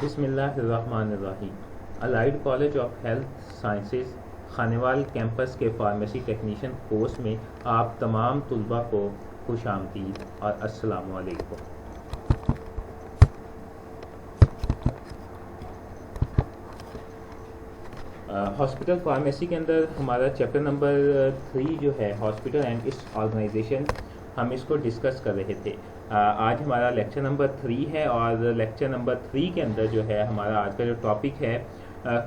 بسم اللہ الرحمن الرحیم. Allied College of Health Sciences Khanewal campus کے فارمیسی ٹیکنیشین کورس میں آپ تمام طلباء کو خوش آمدید اور السلام علیکم. ہاسپٹل فارمیسی کے اندر ہمارا چیپٹر نمبر 3 جو ہے ہاسپٹل اینڈ اٹس آرگنائزیشن، ہم اس کو ڈسکس کر رہے تھے. آج ہمارا لیکچر نمبر 3 ہے اور لیکچر نمبر 3 کے اندر جو ہے ہمارا آج کا جو ٹاپک ہے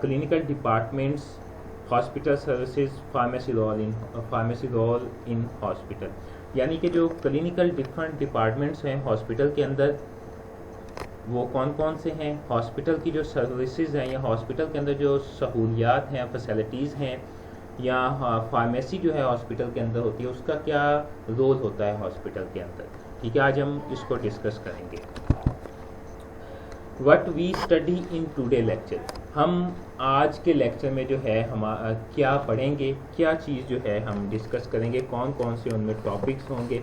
clinical departments hospital services pharmacy role in hospital, یعنی کہ جو کلینکل ڈفرنٹ ڈپارٹمنٹس ہیں ہاسپٹل کے اندر وہ کون کون سے ہیں، ہاسپٹل کی جو سروسز ہیں یا ہاسپٹل کے اندر جو سہولیات ہیں فیسلٹیز ہیں یا فارمیسی جو ہے ہاسپٹل کے اندر ہوتی ہے اس کا کیا رول ہوتا ہے ہاسپٹل کے اندر. ٹھیک ہے، آج ہم اس کو ڈسکس کریں گے. What we study in today lecture, ہم آج کے لیکچر میں جو ہے ہم کیا پڑھیں گے، کیا چیز جو ہے ہم ڈسکس کریں گے، کون کون سے ان میں ٹاپکس ہوں گے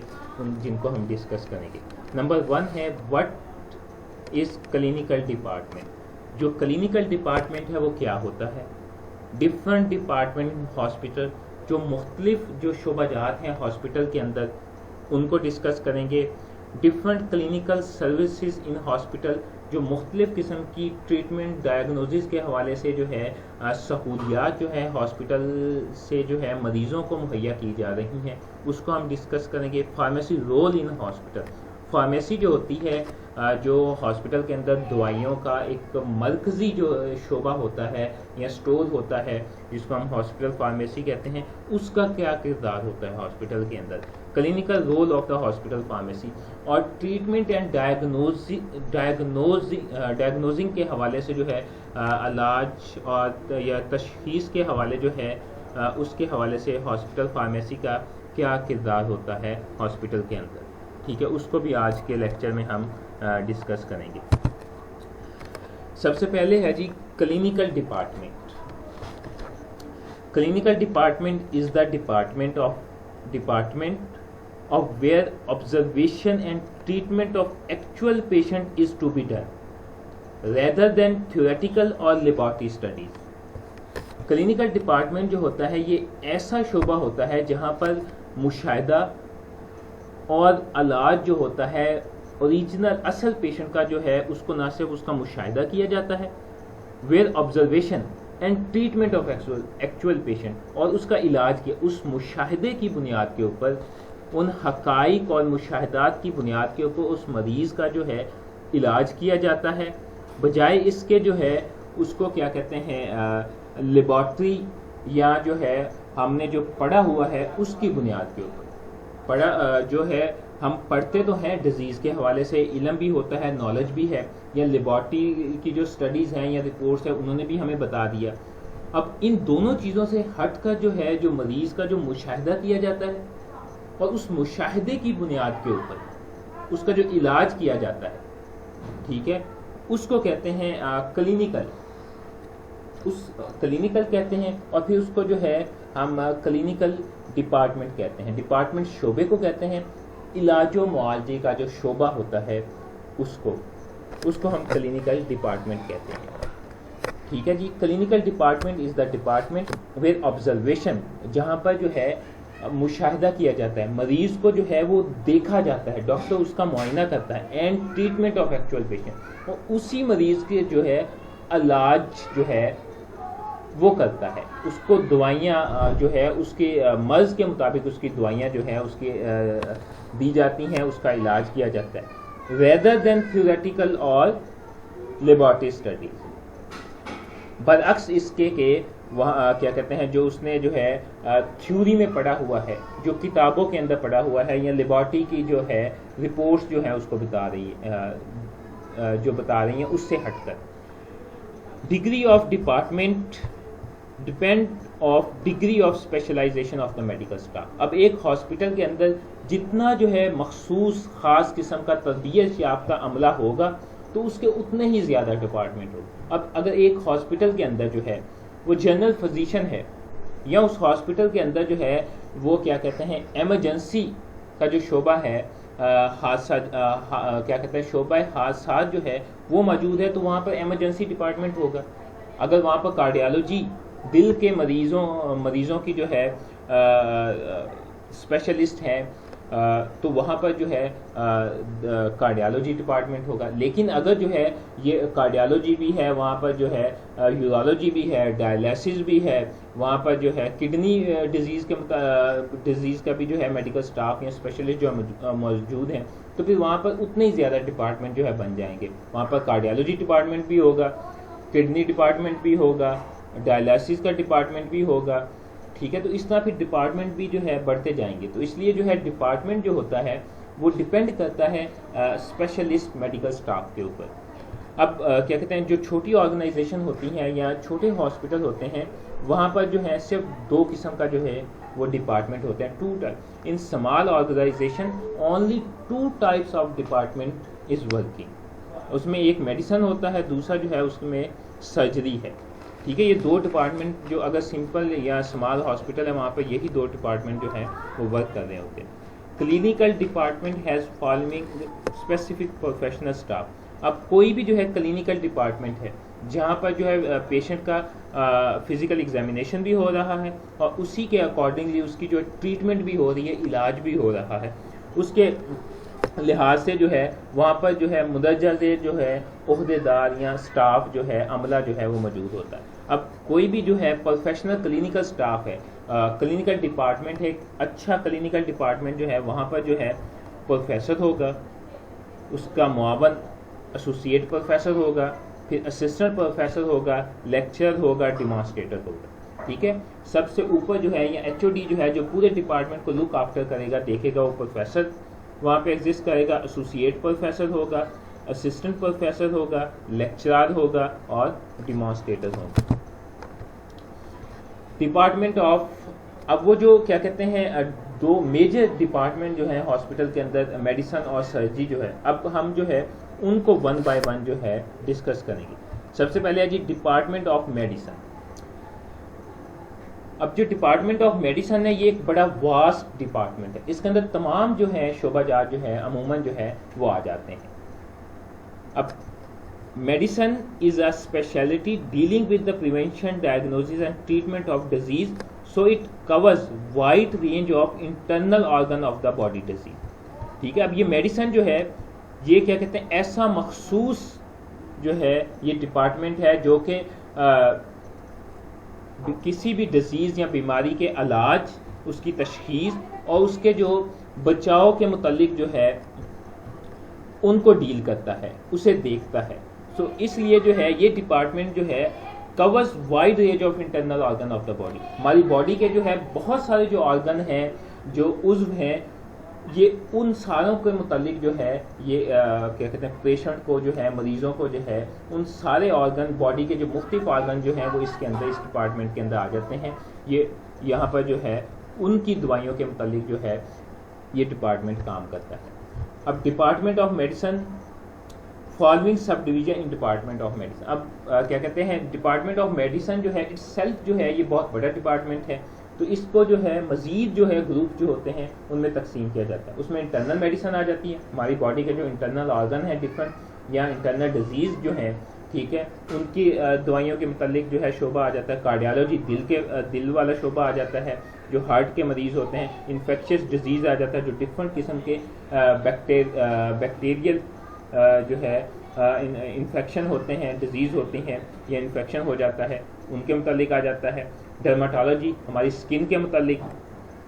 جن کو ہم ڈسکس کریں گے. نمبر 1 ہے وٹ از کلینکل ڈپارٹمنٹ. جو کلینکل ڈپارٹمنٹ ہے وہ کیا ہوتا ہے. ڈفرنٹ ڈپارٹمنٹ ہاسپٹل، جو مختلف جو شعبہ جات ہیں ہاسپٹل کے اندر ان کو ڈسکس کریں گے. Different clinical services in hospital, جو مختلف قسم کی ٹریٹمنٹ ڈائگنوزز کے حوالے سے جو ہے سہولیات جو ہے ہاسپٹل سے جو ہے مریضوں کو مہیا کی جا رہی ہیں اس کو ہم ڈسکس کریں گے. Pharmacy role in hospital, pharmacy جو ہوتی ہے جو ہاسپٹل کے اندر دوائیوں کا ایک مرکزی جو شعبہ ہوتا ہے یا اسٹور ہوتا ہے جس کو ہم ہاسپٹل فارمیسی کہتے ہیں، اس کا کیا کردار ہوتا ہے ہاسپٹل کے اندر. Clinical role of the hospital pharmacy اور ٹریٹمنٹ اینڈ ڈائگنوزنگ کے حوالے سے جو ہے علاج اور یا تشخیص کے حوالے جو ہے اس کے حوالے سے ہاسپٹل فارمیسی کا کیا کردار ہوتا ہے ہاسپٹل کے اندر. ٹھیک ہے، اس کو بھی آج کے لیکچر میں ہم ڈسکس کریں گے. سب سے پہلے ہے جی clinical department. Clinical department is the department of where observation and treatment of actual patient is to be done rather than theoretical اور لیبارٹری اسٹڈیز. کلینکل ڈپارٹمنٹ جو ہوتا ہے یہ ایسا شعبہ ہوتا ہے جہاں پر مشاہدہ اور علاج جو ہوتا ہے اوریجنل اصل پیشنٹ کا جو ہے اس کو نہ صرف اس کا مشاہدہ کیا جاتا ہے، where observation and treatment of actual patient, اور اس کا علاج کیا اس مشاہدے کی بنیاد کے اوپر، ان حقائق اور مشاہدات کی بنیاد کے اوپر اس مریض کا جو ہے علاج کیا جاتا ہے، بجائے اس کے جو ہے اس کو کیا کہتے ہیں لیبارٹری یا جو ہے ہم نے جو پڑھا ہوا ہے اس کی بنیاد کے اوپر. پڑھا جو ہے ہم پڑھتے تو ہیں ڈیزیز کے حوالے سے، علم بھی ہوتا ہے، نالج بھی ہے، یا لیبارٹری کی جو سٹڈیز ہیں یا رپورٹس ہیں انہوں نے بھی ہمیں بتا دیا. اب ان دونوں چیزوں سے ہٹ کر جو ہے جو مریض کا جو مشاہدہ کیا جاتا ہے اور اس مشاہدے کی بنیاد کے اوپر اس کا جو علاج کیا جاتا ہے، ٹھیک ہے، اس کو کہتے ہیں کلینکل. اس کلینکل کہتے ہیں اور پھر اس کو جو ہے ہم کلینکل ڈپارٹمنٹ کہتے ہیں. ڈپارٹمنٹ شعبے کو کہتے ہیں، علاج و معالجے کا جو شعبہ ہوتا ہے اس کو ہم کلینکل ڈپارٹمنٹ کہتے ہیں. ٹھیک ہے جی. Clinical department is the department where observation, جہاں پر جو ہے مشاہدہ کیا جاتا ہے، مریض کو جو ہے وہ دیکھا جاتا ہے، ڈاکٹر اس کا معائنہ کرتا ہے، and treatment of actual patient, اور اسی مریض کے جو ہے علاج جو ہے وہ کرتا ہے. اس کو دوائیاں جو ہے اس کے مرض کے مطابق اس کی دوائیاں جو ہیں اس کی دی جاتی ہیں، اس کا علاج کیا جاتا ہے، ریدر دین تھیوریٹیکل اور لیبارٹری اسٹڈیز. برعکس اس کے کہ وہاں کیا کہتے ہیں جو اس نے جو ہے تھیوری میں پڑھا ہوا ہے، جو کتابوں کے اندر پڑھا ہوا ہے، یا لیبارٹری کی جو ہے رپورٹس جو ہیں اس کو بتا رہی ہیں اس سے ہٹ کر. Degree of department depend of degree of specialisation of the medical staff. اب ایک ہاسپٹل کے اندر جتنا جو ہے مخصوص خاص قسم کا تربیت یافتہ عملہ ہوگا تو اس کے اتنے ہی زیادہ ڈپارٹمنٹ ہوگا. اب اگر ایک ہاسپٹل کے اندر جو ہے وہ جنرل فزیشین ہے، یا اس ہاسپٹل کے اندر جو ہے وہ کیا کہتے ہیں ایمرجنسی کا جو شعبہ ہے حادثہ کیا کہتے ہیں شعبہ حادثات جو ہے وہ موجود ہے تو وہاں پر ایمرجنسی ڈپارٹمنٹ ہوگا. اگر وہاں پر کارڈیالوجی دل کے مریضوں کی جو ہے اسپیشلسٹ ہیں تو وہاں پر جو ہے کارڈیالوجی ڈپارٹمنٹ ہوگا. لیکن اگر جو ہے یہ کارڈیالوجی بھی ہے, وہاں پر جو ہے یورولوجی بھی ہے, ڈائلیسس بھی ہے, وہاں پر جو ہے کڈنی ڈیزیز کا بھی جو ہے میڈیکل سٹاف یا اسپیشلسٹ جو موجود ہیں, تو پھر وہاں پر اتنے ہی زیادہ ڈپارٹمنٹ جو ہے بن جائیں گے. وہاں پر کارڈیالوجی ڈپارٹمنٹ بھی ہوگا, کڈنی ڈپارٹمنٹ بھی ہوگا, ڈائلیسس کا ڈپارٹمنٹ بھی ہوگا. ٹھیک ہے, تو اس طرح پھر ڈپارٹمنٹ بھی جو ہے بڑھتے جائیں گے. تو اس لیے جو ہے ڈپارٹمنٹ جو ہوتا ہے وہ ڈپینڈ کرتا ہے اسپیشلسٹ میڈیکل سٹاف کے اوپر. اب کیا کہتے ہیں جو چھوٹی آرگنائزیشن ہوتی ہیں یا چھوٹے ہاسپٹل ہوتے ہیں وہاں پر جو ہے صرف 2 قسم کا جو ہے وہ ڈپارٹمنٹ ہوتے ہیں. 2 type in small organization only 2 types of department is working. اس میں ایک میڈیسن ہوتا ہے, دوسرا جو ہے اس میں سرجری ہے. ٹھیک ہے, یہ 2 ڈپارٹمنٹ جو اگر سمپل یا اسمال ہاسپٹل ہے وہاں پہ یہی 2 ڈپارٹمنٹ جو ہیں وہ ورک کر رہے ہوتے ہیں. Clinical department has following specific professional staff. اب کوئی بھی جو ہے کلینیکل ڈپارٹمنٹ ہے جہاں پر جو ہے پیشنٹ کا فزیکل ایگزامینیشن بھی ہو رہا ہے اور اسی کے اکارڈنگلی اس کی جو ٹریٹمنٹ بھی ہو رہی ہے, علاج بھی ہو رہا ہے, اس کے لحاظ سے جو ہے وہاں پر جو ہے مدرجہ ذیل جو ہے عہدیدار یا اسٹاف جو ہے عملہ جو ہے وہ موجود ہوتا ہے. اب کوئی بھی جو ہے پروفیشنل کلینیکل اسٹاف ہے, کلینیکل ڈپارٹمنٹ ہے, اچھا کلینیکل ڈپارٹمنٹ جو ہے وہاں پر جو ہے پروفیسر ہوگا, اس کا معاون ایسوسیٹ پروفیسر ہوگا, پھر اسسٹنٹ پروفیسر ہوگا, لیکچرر ہوگا, ڈیمانسٹریٹر ہوگا. ٹھیک ہے, سب سے اوپر جو ہے یا ایچ او ڈی جو ہے جو پورے ڈپارٹمنٹ کو لک آفٹر کرے گا, دیکھے گا, وہ پروفیسر وہاں پہ ایگزسٹ کرے گا, ایسوسیٹ پروفیسر ہوگا, اسسٹنٹ پروفیسر ہوگا, لیکچرار ہوگا اور ڈیمانسٹریٹر ہوگا. ڈپارٹمنٹ آف, اب وہ جو کیا کہتے ہیں 2 میجر ڈپارٹمنٹ جو ہیں ہاسپٹل کے اندر میڈیسن اور سرجری جو ہے, اب ہم جو ہے ان کو 1 بائی 1 جو ہے ڈسکس کریں گے. سب سے پہلے ہے جی ڈپارٹمنٹ آف میڈیسن. اب جو ڈپارٹمنٹ آف میڈیسن ہے یہ ایک بڑا واسٹ ڈپارٹمنٹ ہے, اس کے اندر تمام جو ہے شعبہ جات جو ہے عموماً جو ہے وہ آ جاتے ہیں. اب medicine is a speciality dealing with the prevention, diagnosis and treatment of disease, so it covers wide range of internal organ of the body disease. ٹھیک ہے, اب یہ میڈیسن جو ہے یہ کیا کہتے ہیں ایسا مخصوص جو ہے یہ ڈپارٹمنٹ ہے جو کہ کسی بھی ڈیزیز یا بیماری کے علاج, اس کی تشخیص اور اس کے جو بچاؤ کے متعلق جو ہے ان کو ڈیل کرتا ہے, اسے دیکھتا ہے. سو اس لیے جو ہے یہ ڈپارٹمنٹ جو ہے covers wide range of internal organ of the body. ہماری باڈی کے جو ہے بہت سارے جو آرگن ہیں, جو عضو ہیں, یہ ان ساروں کے متعلق جو ہے یہ کیا کہتے ہیں پیشنٹ کو جو ہے مریضوں کو جو ہے ان سارے آرگن, باڈی کے جو مختلف آرگن جو ہیں وہ اس کے اندر, اس ڈپارٹمنٹ کے اندر آ جاتے ہیں. یہ یہاں پر جو ہے ان کی دوائیوں کے متعلق جو ہے یہ ڈپارٹمنٹ کام کرتا ہے. اب department of medicine following sub division in department of medicine. اب کیا کہتے ہیں ڈپارٹمنٹ آف میڈیسن جو ہے اٹس سیلف جو ہے یہ بہت بڑا ڈپارٹمنٹ ہے, تو اس کو جو ہے مزید جو ہے گروپ جو ہوتے ہیں ان میں تقسیم کیا جاتا ہے. اس میں انٹرنل میڈیسن آ جاتی ہے, ہماری باڈی کے جو انٹرنل آرگن ہیں ڈفرنٹ یا انٹرنل ڈیزیز جو ہیں, ٹھیک ہے, ان کی دوائیوں کے متعلق جو ہے شعبہ آ جاتا ہے. کارڈیالوجی دل والا شعبہ آ جاتا ہے, جو ہارٹ کے مریض ہوتے ہیں. انفیکشس ڈیزیز آ جاتا ہے, جو ڈفرنٹ قسم کے بیکٹیریل جو ہے انفیکشن ہوتے ہیں, ڈیزیز ہوتی ہیں یا انفیکشن ہو جاتا ہے, ان کے متعلق آ جاتا ہے. ڈرماٹولوجی ہماری اسکن کے متعلق.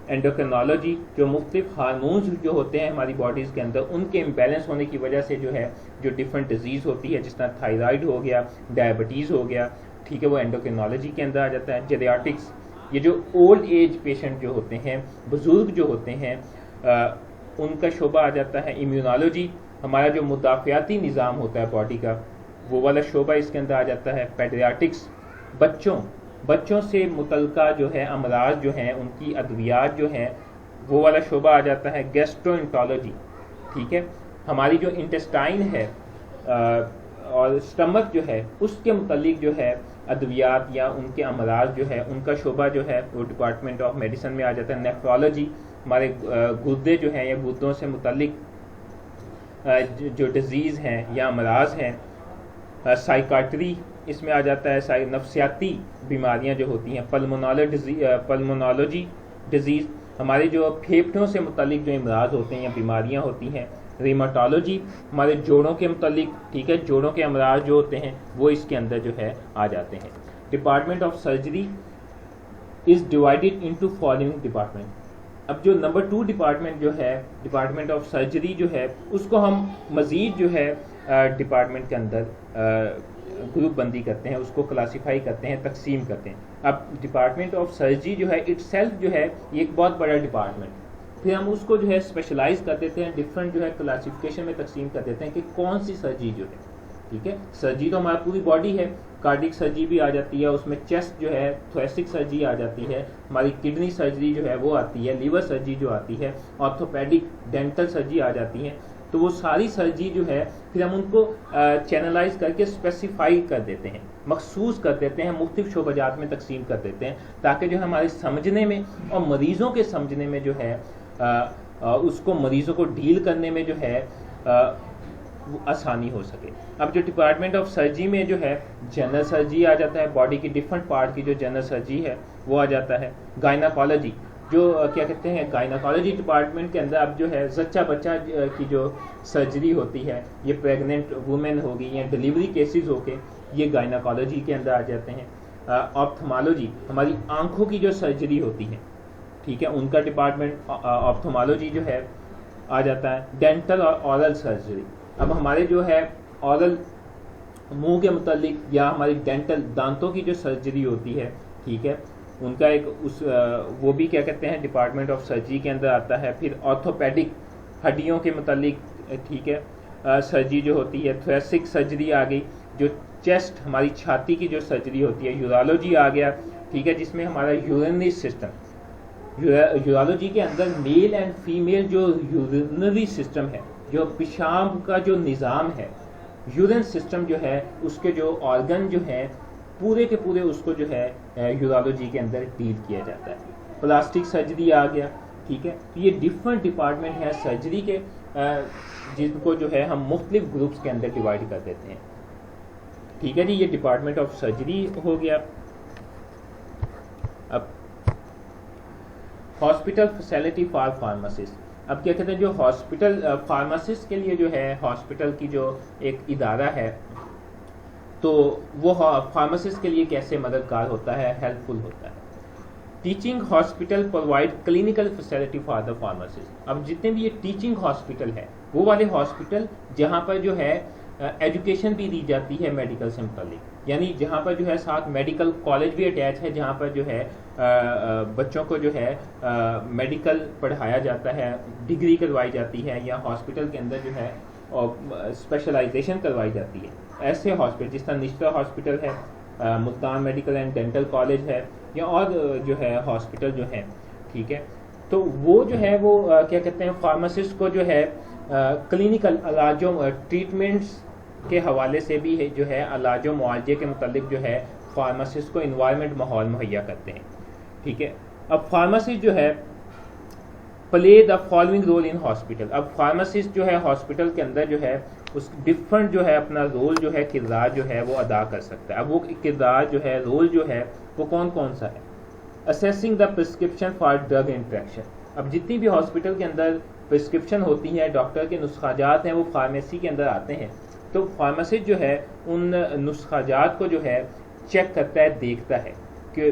اینڈوکرینالوجی جو مختلف ہارمونز جو ہوتے ہیں ہماری باڈیز کے اندر ان کے امبیلنس ہونے کی وجہ سے جو ہے جو ڈفرنٹ ڈیزیز ہوتی ہے, جس طرح تھائرائڈ ہو گیا, ڈائبٹیز ہو گیا, ٹھیک ہے, وہ اینڈوکرینالوجی کے اندر آ جاتا ہے. جیریاٹکس, یہ جو اولڈ ایج پیشنٹ جو ہوتے ہیں, بزرگ جو ہوتے ہیں, ان کا شعبہ آ جاتا ہے. امیونالوجی ہمارا جو مدافعاتی نظام ہوتا ہے باڈی کا, وہ والا شعبہ اس کے اندر آ جاتا ہے. پیڈیاٹکس بچوں سے متعلقہ جو ہے امراض جو ہیں ان کی ادویات جو ہیں وہ والا شعبہ آ جاتا ہے. گیسٹرو انٹالوجی, ٹھیک ہے, ہماری جو انٹسٹائن ہے اور اسٹمک جو ہے اس کے متعلق جو ہے ادویات یا ان کے امراض جو ہے ان کا شعبہ جو ہے وہ ڈپارٹمنٹ آف میڈیسن میں آ جاتا ہے. نیفرولوجی ہمارے گردے جو ہیں یا گردوں سے متعلق جو ڈیزیز ہیں یا امراض ہیں. سائیکاٹری اس میں آ جاتا ہے, نفسیاتی بیماریاں جو ہوتی ہیں, پلمونالوجی ڈیزیز, ہمارے جو پھیپھڑوں سے متعلق جو امراض ہوتے ہیں یا بیماریاں ہوتی ہیں. ریماٹولوجی ہمارے جوڑوں کے متعلق, ٹھیک ہے, جوڑوں کے امراض جو ہوتے ہیں وہ اس کے اندر جو ہے آ جاتے ہیں. Department of surgery is divided into following department. اب جو نمبر 2 ڈپارٹمنٹ جو ہے, ڈپارٹمنٹ آف سرجری جو ہے, اس کو ہم مزید جو ہے ڈپارٹمنٹ کے اندر گروپ بندی کرتے ہیں, اس کو کلاسیفائی کرتے ہیں, تقسیم کرتے ہیں. اب ڈپارٹمنٹ آف سرجری جو ہے اٹ سیلف جو ہے یہ ایک بہت بڑا ڈپارٹمنٹ, پھر ہم اس کو جو ہے اسپیشلائز کر دیتے ہیں, ڈفرینٹ جو ہے کلاسیفیکیشن میں تقسیم کر دیتے ہیں کہ کون سی سرجری جو ہے, ٹھیک ہے. سرجری تو ہمارا پوری باڈی ہے, کارڈک سرجری بھی آ جاتی ہے, اس میں چیسٹ جو ہے تھوریسک سرجری آ جاتی ہے, ہماری کڈنی سرجری جو ہے وہ آتی ہے, لیور سرجری جو آتی ہے, آرتھوپیڈک ڈینٹل سرجری آ جاتی ہے. تو وہ ساری سرجری جو ہے پھر ہم ان کو چینلائز کر کے اسپیسیفائی کر دیتے ہیں, مخصوص کر دیتے ہیں, مختلف شعبہ جات میں تقسیم کر دیتے ہیں, تاکہ جو ہمارے سمجھنے میں اور مریضوں کے سمجھنے میں جو ہے اس کو مریضوں کو ڈیل کرنے میں جو ہے آسانی ہو سکے. اب جو ڈپارٹمنٹ آف سرجری میں جو ہے جنرل سرجری آ جاتا ہے, باڈی کی ڈفرینٹ پارٹ کی جو جنرل سرجری ہے وہ آ جاتا ہے. گائناکالوجی جو کیا کہتے ہیں, گائناکالوجی ڈپارٹمنٹ کے اندر اب جو ہے زچہ بچہ کی جو سرجری ہوتی ہے, یہ پریگننٹ وومن ہوگی یا ڈیلیوری کیسز ہو کے یہ گائناکالوجی کے اندر آ جاتے ہیں. آپتھمالوجی ہماری آنکھوں کی جو سرجری ہوتی ہے, ٹھیک ہے, ان کا ڈپارٹمنٹ آپتھمالوجی جو ہے آ جاتا ہے. ڈینٹل اور اورل سرجری, اب ہمارے جو ہے اورل منہ کے متعلق یا ہماری ڈینٹل دانتوں کی جو سرجری ہوتی ہے, ٹھیک ہے, ان کا ایک وہ بھی کیا کہتے ہیں ڈپارٹمنٹ آف سرجری کے اندر آتا ہے. پھر آرتھوپیڈک ہڈیوں کے متعلق, ٹھیک ہے, سرجری جو ہوتی ہے. تھوریسک سرجری آ گئی, جو چیسٹ ہماری چھاتی کی جو سرجری ہوتی ہے. یورالوجی آ گیا, ٹھیک ہے, جس میں ہمارا یورینری سسٹم, یورالوجی کے اندر میل اینڈ فیمیل جو یورینری سسٹم ہے, جو پیشاب کا جو نظام ہے, یورین سسٹم جو ہے, اس کے جو آرگن جو ہیں پورے کے پورے اس کو جو ہے یورالوجی کے اندر ڈیل کیا جاتا ہے. پلاسٹک سرجری آ گیا, ٹھیک ہے. تو یہ ڈفرینٹ ڈپارٹمنٹ ہیں سرجری کے, جن کو جو ہے ہم مختلف گروپس کے اندر ڈیوائڈ کر دیتے ہیں, ٹھیک ہے جی. یہ ڈپارٹمنٹ آف سرجری ہو گیا. اب ہاسپٹل فیسلٹی فار فارماسسٹ, اب کیا کہتے ہیں جو ہاسپٹل فارماسسٹ کے لیے جو ہے ہاسپٹل کی جو ایک ادارہ ہے, تو وہ فارماسسٹ کے لیے کیسے مددگار ہوتا ہے, ہیلپ فل ہوتا ہے. Teaching hospital provide clinical facility for the pharmacist. اب جتنے بھی یہ ٹیچنگ ہاسپٹل ہے, وہ والے ہاسپٹل جہاں پر جو ہے ایجوکیشن بھی دی جاتی ہے میڈیکل سے متعلق, یعنی جہاں پر جو ہے ساتھ میڈیکل کالج بھی اٹیچ ہے, جہاں پر جو ہے بچوں کو جو ہے میڈیکل پڑھایا جاتا ہے, ڈگری کروائی جاتی ہے, یا ہاسپٹل کے اندر جو ہے اسپیشلائزیشن کروائی جاتی ہے. ایسے ہاسپٹل جس طرح نشتر ہاسپٹل ہے, Multan medical and dental college ہے, یا اور جو ہے ہاسپٹل جو ہیں, ٹھیک ہے, تو وہ جو ہے وہ کیا کہتے ہیں فارماسسٹ کو جو ہے کلینکل علاجوں ٹریٹمنٹس کے حوالے سے بھی جو ہے علاج و معالجے کے متعلق جو ہے فارماسسٹ کو انوائرمنٹ ماحول مہیا کرتے ہیں, ٹھیک ہے. اب فارماسسٹ جو ہے play the following role in hospital. اب فارماسسٹ جو ہے ہاسپٹل کے اندر جو ہے اس ڈفرنٹ جو ہے اپنا رول جو ہے, کردار جو ہے وہ ادا کر سکتا ہے. اب وہ کردار جو ہے, رول جو ہے وہ کون کون سا ہے؟ Assessing the prescription for drug interaction. اب جتنی بھی ہاسپٹل کے اندر پرسکرپشن ہوتی ہے, ڈاکٹر کے نسخہ جات ہیں, وہ فارمیسی کے اندر آتے ہیں, تو فارماسسٹ جو ہے ان نسخہ جات کو جو ہے چیک کرتا ہے, دیکھتا ہے کہ,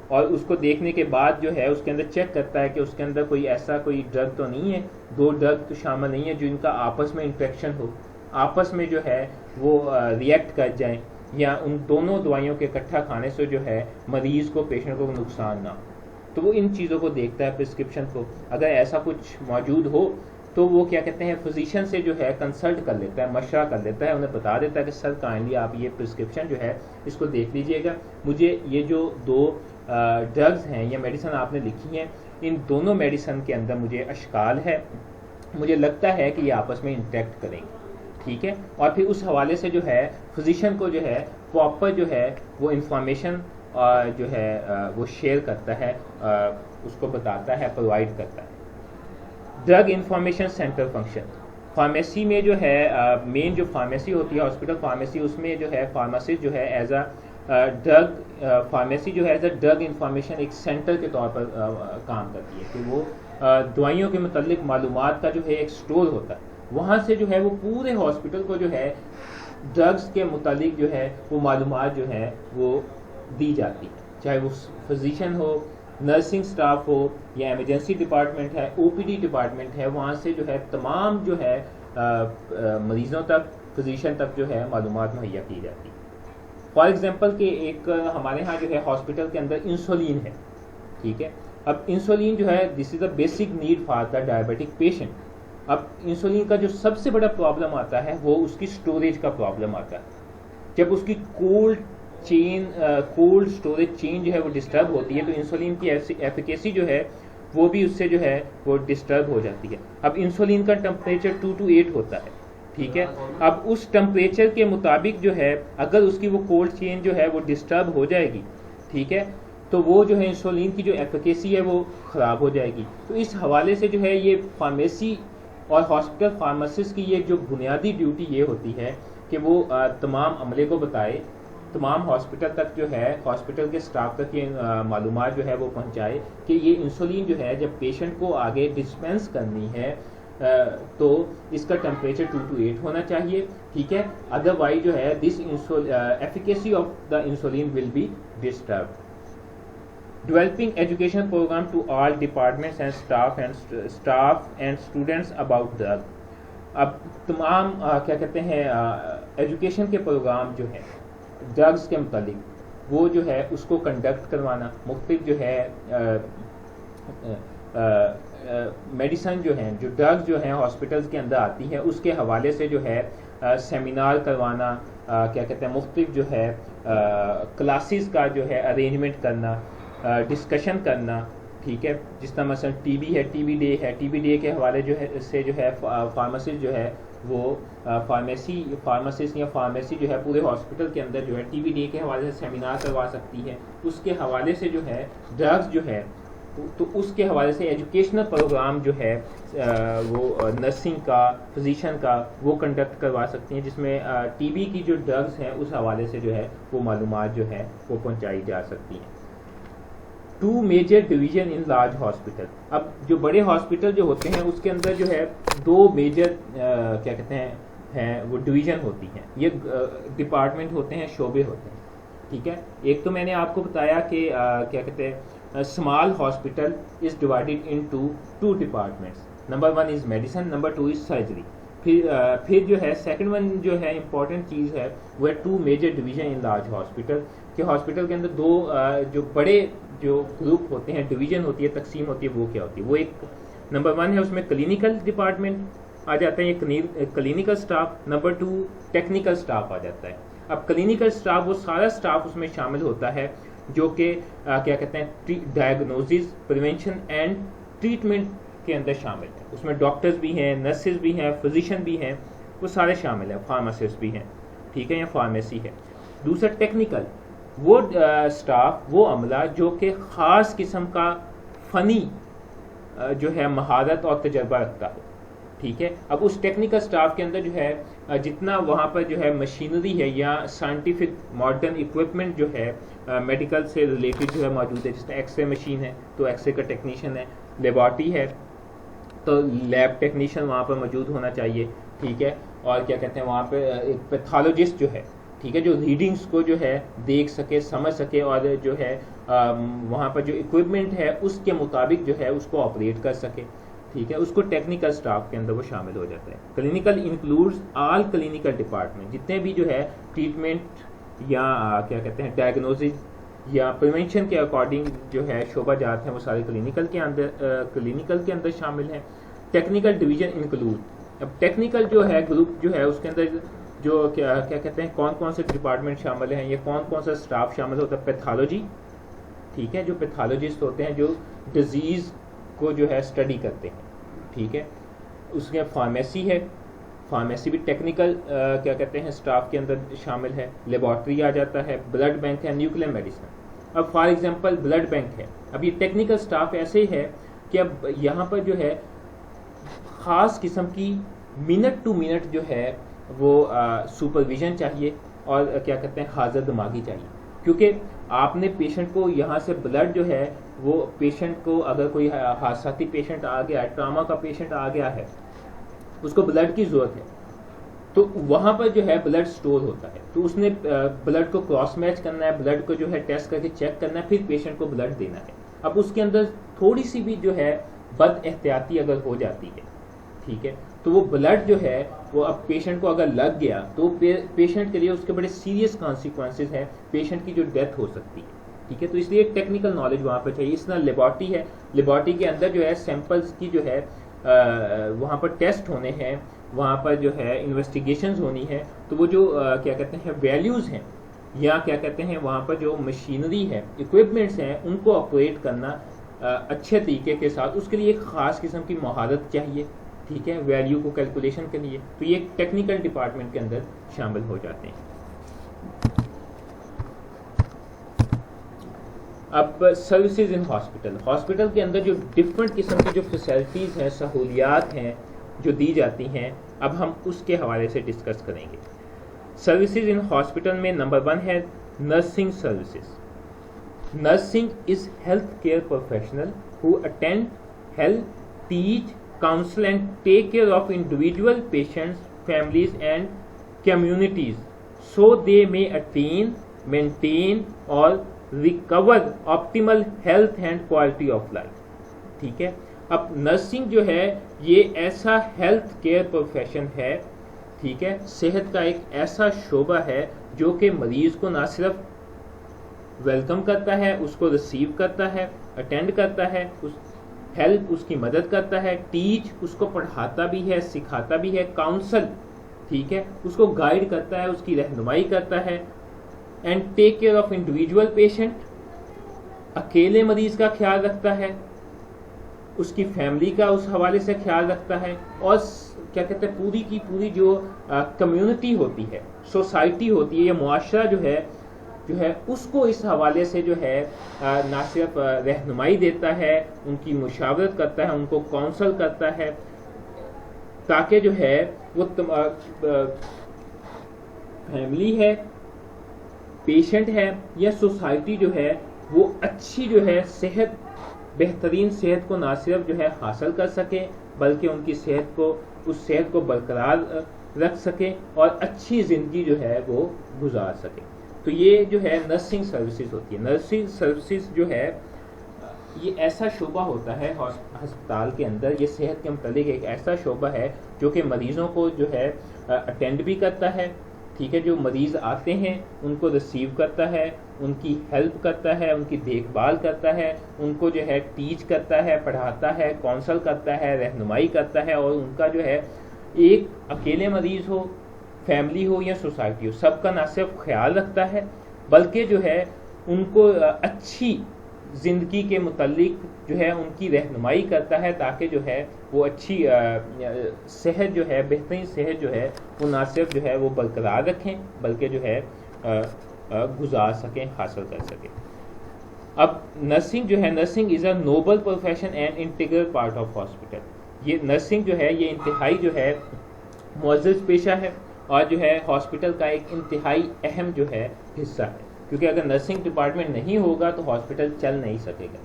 اور اس کو دیکھنے کے بعد جو ہے اس کے اندر چیک کرتا ہے کہ اس کے اندر کوئی ایسا کوئی ڈرگ تو نہیں ہے, 2 ڈرگ تو شامل نہیں ہے جو ان کا آپس میں انٹریکشن ہو, آپس میں جو ہے وہ ریئیکٹ کر جائیں, یا ان دونوں دوائیوں کے اکٹھا کھانے سے جو ہے مریض کو, پیشنٹ کو نقصان نہ ہو. تو وہ ان چیزوں کو دیکھتا ہے پرسکرپشن کو. اگر ایسا کچھ موجود ہو تو وہ کیا کہتے ہیں فزیشین سے جو ہے کنسلٹ کر لیتا ہے, مشورہ کر لیتا ہے, انہیں بتا دیتا ہے کہ سر کائنڈلی آپ یہ پرسکرپشن جو ہے اس کو دیکھ لیجئے گا, مجھے یہ جو 2 ڈرگز ہیں یا میڈیسن آپ نے لکھی ہیں, ان دونوں میڈیسن کے اندر مجھے اشکال ہے, مجھے لگتا ہے کہ یہ آپس میں انٹریکٹ کریں گے, ٹھیک ہے. اور پھر اس حوالے سے جو ہے فزیشین کو جو ہے پراپر جو ہے وہ انفارمیشن جو ہے وہ شیئر کرتا ہے, اس کو بتاتا ہے, پرووائڈ کرتا ہے. Drug information centre function. Pharmacy میں جو ہے مین جو فارمیسی ہوتی ہے ہاسپٹل فارمیسی، اس میں جو ہے فارماسسٹ جو ہے ایز اے ڈرگ فارمیسی جو ہے ایز اے ڈرگ انفارمیشن ایک سینٹر کے طور پر کام کرتی ہے، کہ وہ دوائیوں کے متعلق معلومات کا جو ہے ایک اسٹور ہوتا ہے، وہاں سے جو ہے وہ پورے ہاسپٹل کو جو ہے ڈرگز کے متعلق جو ہے وہ معلومات جو ہے وہ دی جاتی ہے، چاہے وہ فزیشین ہو، نرسنگ سٹاف ہو، یا ایمرجنسی ڈپارٹمنٹ ہے، او پی ڈی ڈپارٹمنٹ ہے، وہاں سے جو ہے تمام جو ہے مریضوں تک، فزیشین تک جو ہے معلومات مہیا کی جاتی ہے۔ فار ایگزامپل کہ ایک ہمارے ہاں جو ہے ہاسپٹل کے اندر انسولین ہے، ٹھیک ہے، اب انسولین جو ہے this is a basic need for the diabetic patient. اب انسولین کا جو سب سے بڑا پرابلم آتا ہے وہ اس کی اسٹوریج کا پرابلم آتا ہے، جب اس کی کولڈ اسٹوریج چین جو ہے وہ ڈسٹرب ہوتی ہے تو انسولین کی ایفیکیسی جو ہے وہ بھی اس سے جو ہے وہ ڈسٹرب ہو جاتی ہے۔ اب انسولین کا ٹمپریچر 2 to 8 ہوتا ہے، ٹھیک ہے، اب اس ٹمپریچر کے مطابق جو ہے اگر اس کی وہ کولڈ چین جو ہے وہ ڈسٹرب ہو جائے گی، ٹھیک ہے، تو وہ جو ہے انسولین کی جو ایفیکیسی ہے وہ خراب ہو جائے گی۔ تو اس حوالے سے جو ہے یہ فارمیسی اور ہاسپٹل فارماسسٹ کی یہ جو بنیادی ڈیوٹی یہ ہوتی ہے کہ وہ تمام عملے کو بتائے، تمام ہاسپٹل تک جو ہے ہاسپٹل کے سٹاف تک یہ معلومات جو ہے وہ پہنچائے کہ یہ انسولین جو ہے جب پیشنٹ کو آگے ڈسپینس کرنی ہے تو اس کا ٹمپریچر 2 to 8 ہونا چاہیے، ٹھیک ہے، ادروائز جو ہے this efficacy of the insulin will be disturbed. Developing education program to all departments and staff and students about drug۔ اب تمام کیا کہتے ہیں ایجوکیشن کے پروگرام جو ہیں ڈرگز کے متعلق وہ جو ہے اس کو کنڈکٹ کروانا، مختلف جو ہے میڈیسن جو ہیں جو ڈرگز جو ہیں ہاسپٹلز کے اندر آتی ہیں اس کے حوالے سے جو ہے سیمینار کروانا، کیا کہتے ہیں مختلف جو ہے کلاسز کا جو ہے ارینجمنٹ کرنا، ڈسکشن کرنا، ٹھیک ہے، جس طرح مثلا ٹی بی ہے، ٹی بی ڈے ہے، ٹی بی ڈے کے حوالے جو ہے سے جو ہے فارماسسٹ جو ہے وہ فارماسسٹ یا فارمیسی جو ہے پورے ہاسپٹل کے اندر جو ہے ٹی بی ڈے کے حوالے سے سیمینار کروا سکتی ہے، اس کے حوالے سے جو ہے ڈرگز جو ہے تو اس کے حوالے سے ایجوکیشنل پروگرام جو ہے وہ نرسنگ کا، فزیشین کا وہ کنڈکٹ کروا سکتی ہیں، جس میں ٹی بی کی جو ڈرگز ہیں اس حوالے سے جو ہے وہ معلومات جو ہے وہ پہنچائی جا سکتی ہیں۔ 2 major division in large hospital۔ اب جو بڑے ہاسپٹل جو ہوتے ہیں اس کے اندر جو ہے 2 میجر کیا کہتے ہیں وہ ڈویژن ہوتی ہیں، یہ ڈپارٹمنٹ ہوتے ہیں، شعبے ہوتے ہیں، ٹھیک ہے۔ ایک تو میں نے آپ کو بتایا کہ کیا کہتے ہیں small hospital is divided into 2 departments, number 1 is medicine, number 2 is surgery. پھر جو ہے سیکنڈ ون جو ہے امپورٹنٹ چیز ہے وہ ہے 2 major division in large hospital, کہ ہاسپٹل کے اندر 2 جو بڑے جو گروپ ہوتے ہیں، ڈویژن ہوتی ہے، تقسیم ہوتی ہے، وہ کیا ہوتی ہے، وہ ایک نمبر 1 ہے اس میں کلینکل ڈپارٹمنٹ آ جاتا ہے، یہ clinical staff, number 2 technical staff آ جاتا ہے۔ اب کلینکل سٹاف وہ سارا سٹاف اس میں شامل ہوتا ہے جو کہ کیا کہتے ہیں ڈائگنوسس، پریونشن اینڈ ٹریٹمنٹ کے اندر شامل ہے، اس میں ڈاکٹرز بھی ہیں، نرسز بھی ہیں، فزیشین بھی ہیں، وہ سارے شامل ہیں، فارماسسٹ بھی ہیں، ٹھیک ہے، یا فارمیسی ہے۔ دوسرا ٹیکنیکل، وہ سٹاف، وہ عملہ جو کہ خاص قسم کا فنی جو ہے مہارت اور تجربہ رکھتا ہو، ٹھیک ہے۔ اب اس ٹیکنیکل سٹاف کے اندر جو ہے جتنا وہاں پر جو ہے مشینری ہے یا سائنٹیفک ماڈرن اکوپمنٹ جو ہے میڈیکل سے ریلیٹڈ جو ہے موجود ہے، جس میں ایکس رے مشین ہے تو ایکس رے کا ٹیکنیشین ہے، لیبارٹری ہے تو لیب ٹیکنیشین وہاں پر موجود ہونا چاہیے، ٹھیک ہے، اور کیا کہتے ہیں وہاں پہ ایک پیتھولوجسٹ جو ہے، ٹھیک ہے، جو ریڈنگس کو جو ہے دیکھ سکے، سمجھ سکے، اور جو ہے وہاں پر جو اکوپمنٹ ہے اس کے مطابق جو ہے اس کو آپریٹ کر سکے، ٹھیک ہے، اس کو ٹیکنیکل سٹاف کے اندر وہ شامل ہو جاتا ہے۔ Clinical includes all clinical department, جتنے بھی جو ہے ٹریٹمنٹ یا کیا کہتے ہیں ڈائگنوسس یا پریونشن کے اکارڈنگ جو ہے شعبہ جات ہیں وہ سارے کلینکل کے اندر شامل ہیں۔ ٹیکنیکل ڈویژن انکلوڈ، اب ٹیکنیکل جو ہے گروپ جو ہے اس کے اندر جو کیا کہتے ہیں کون کون سے ڈپارٹمنٹ شامل ہیں، یہ کون کون سا سٹاف شامل ہوتا ہے، پیتھولوجی، ٹھیک ہے، جو پیتھولوجسٹ ہوتے ہیں جو ڈیزیز کو جو ہے اسٹڈی کرتے ہیں، ٹھیک ہے، اس کے فارمیسی ہے، فارمیسی بھی ٹیکنیکل کیا کہتے ہیں سٹاف کے اندر شامل ہے، لیبارٹری آ جاتا ہے، بلڈ بینک ہے، نیوکلیر میڈیسن۔ اب فار ایگزامپل بلڈ بینک ہے، اب یہ ٹیکنیکل سٹاف ایسے ہے کہ اب یہاں پر جو ہے خاص قسم کی منٹ ٹو منٹ جو ہے وہ سپرویژن چاہیے اور کیا کہتے ہیں حاضر دماغی چاہیے، کیونکہ آپ نے پیشنٹ کو یہاں سے بلڈ جو ہے وہ پیشنٹ کو اگر کوئی حادثاتی پیشنٹ آ گیا ہے، ٹراما کا پیشنٹ آ گیا ہے، اس کو بلڈ کی ضرورت ہے، تو وہاں پر جو ہے بلڈ سٹور ہوتا ہے، تو اس نے بلڈ کو کراس میچ کرنا ہے، بلڈ کو جو ہے ٹیسٹ کر کے چیک کرنا ہے، پھر پیشنٹ کو بلڈ دینا ہے۔ اب اس کے اندر تھوڑی سی بھی جو ہے بد احتیاطی اگر ہو جاتی ہے، ٹھیک ہے، تو وہ بلڈ جو ہے وہ اب پیشنٹ کو اگر لگ گیا تو پیشنٹ کے لیے اس کے بڑے سیریس کانسیکوینسز ہیں، پیشنٹ کی جو ڈیتھ ہو سکتی ہے، ٹھیک ہے۔ تو اس لیے ایک ٹیکنیکل نالج وہاں پہ چاہیے۔ اس طرح لیبارٹری ہے، لیبارٹری کے اندر جو ہے سیمپلز کی جو ہے وہاں پر ٹیسٹ ہونے ہیں، وہاں پر جو ہے انویسٹیگیشنز ہونی ہے، تو وہ جو کیا کہتے ہیں ویلیوز ہیں یا کیا کہتے ہیں وہاں پر جو مشینری ہے، اکوپمنٹس ہیں، ان کو آپریٹ کرنا اچھے طریقے کے ساتھ، اس کے لیے ایک خاص قسم کی مہارت چاہیے، ٹھیک ہے، ویلیو کو کیلکولیشن کے لیے، تو یہ ایک ٹیکنیکل ڈپارٹمنٹ کے اندر شامل ہو جاتے ہیں۔ اب سروسز ان ہاسپٹل، ہاسپٹل کے اندر جو ڈفرینٹ قسم کی جو فیسلٹیز ہیں، سہولیات ہیں جو دی جاتی ہیں، اب ہم اس کے حوالے سے ڈسکس کریں گے۔ سروسز ان ہاسپٹل میں نمبر 1 ہے nursing services. Nursing is health care professional who attend, help, teach, counsel and take care of individual patients, families and communities so they may attain, maintain or recover optimal health and quality of life، ٹھیک ہے۔ اب nursing جو ہے یہ ایسا health care profession ہے، ٹھیک ہے، صحت کا ایک ایسا شعبہ ہے جو کہ مریض کو نہ صرف ویلکم کرتا ہے، اس کو ریسیو کرتا ہے، اٹینڈ کرتا ہے، ہیلپ اس کی مدد کرتا ہے، ٹیچ اس کو پڑھاتا بھی ہے، سکھاتا بھی ہے، کاؤنسل، ٹھیک ہے، اس کو گائیڈ کرتا ہے، اس کی رہنمائی کرتا ہے، and take care of individual patient, اکیلے مریض کا خیال رکھتا ہے، اس کی فیملی کا اس حوالے سے خیال رکھتا ہے، اور کیا کہتے ہیں پوری کی پوری جو کمیونٹی ہوتی ہے، سوسائٹی ہوتی ہے، یہ معاشرہ جو ہے اس کو اس حوالے سے جو ہے نہ صرف رہنمائی دیتا ہے، ان کی مشاورت کرتا ہے، ان کو کاؤنسل کرتا ہے، تاکہ جو ہے وہ فیملی ہے، پیشنٹ ہے یا سوسائٹی جو ہے وہ اچھی جو ہے صحت، بہترین صحت کو نہ صرف جو ہے حاصل کر سکے، بلکہ ان کی صحت کو، اس صحت کو برقرار رکھ سکے اور اچھی زندگی جو ہے وہ گزار سکے۔ تو یہ جو ہے نرسنگ سروسز ہوتی ہے۔ نرسنگ سروسز جو ہے یہ ایسا شعبہ ہوتا ہے ہسپتال کے اندر، یہ صحت کے متعلق ایک ایسا شعبہ ہے جو کہ مریضوں کو جو ہے اٹینڈ بھی کرتا ہے، ٹھیک ہے، جو مریض آتے ہیں ان کو ریسیو کرتا ہے، ان کی ہیلپ کرتا ہے، ان کی دیکھ بھال کرتا ہے، ان کو جو ہے ٹیچ کرتا ہے، پڑھاتا ہے، کونسل کرتا ہے، رہنمائی کرتا ہے، اور ان کا جو ہے ایک اکیلے مریض ہو، فیملی ہو یا سوسائٹی ہو، سب کا نہ صرف خیال رکھتا ہے بلکہ جو ہے ان کو اچھی زندگی کے متعلق جو ہے ان کی رہنمائی کرتا ہے، تاکہ جو ہے وہ اچھی صحت جو ہے، بہترین صحت جو ہے وہ نہ صرف جو ہے وہ برقرار رکھیں بلکہ جو ہے گزار سکیں، حاصل کر سکیں۔ اب نرسنگ جو ہے، nursing is a noble profession and integral part of hospital. یہ نرسنگ جو ہے یہ انتہائی جو ہے معزز پیشہ ہے اور جو ہے ہاسپٹل کا ایک انتہائی اہم جو ہے حصہ ہے، کیونکہ اگر نرسنگ ڈپارٹمنٹ نہیں ہوگا تو ہاسپٹل چل نہیں سکے گا۔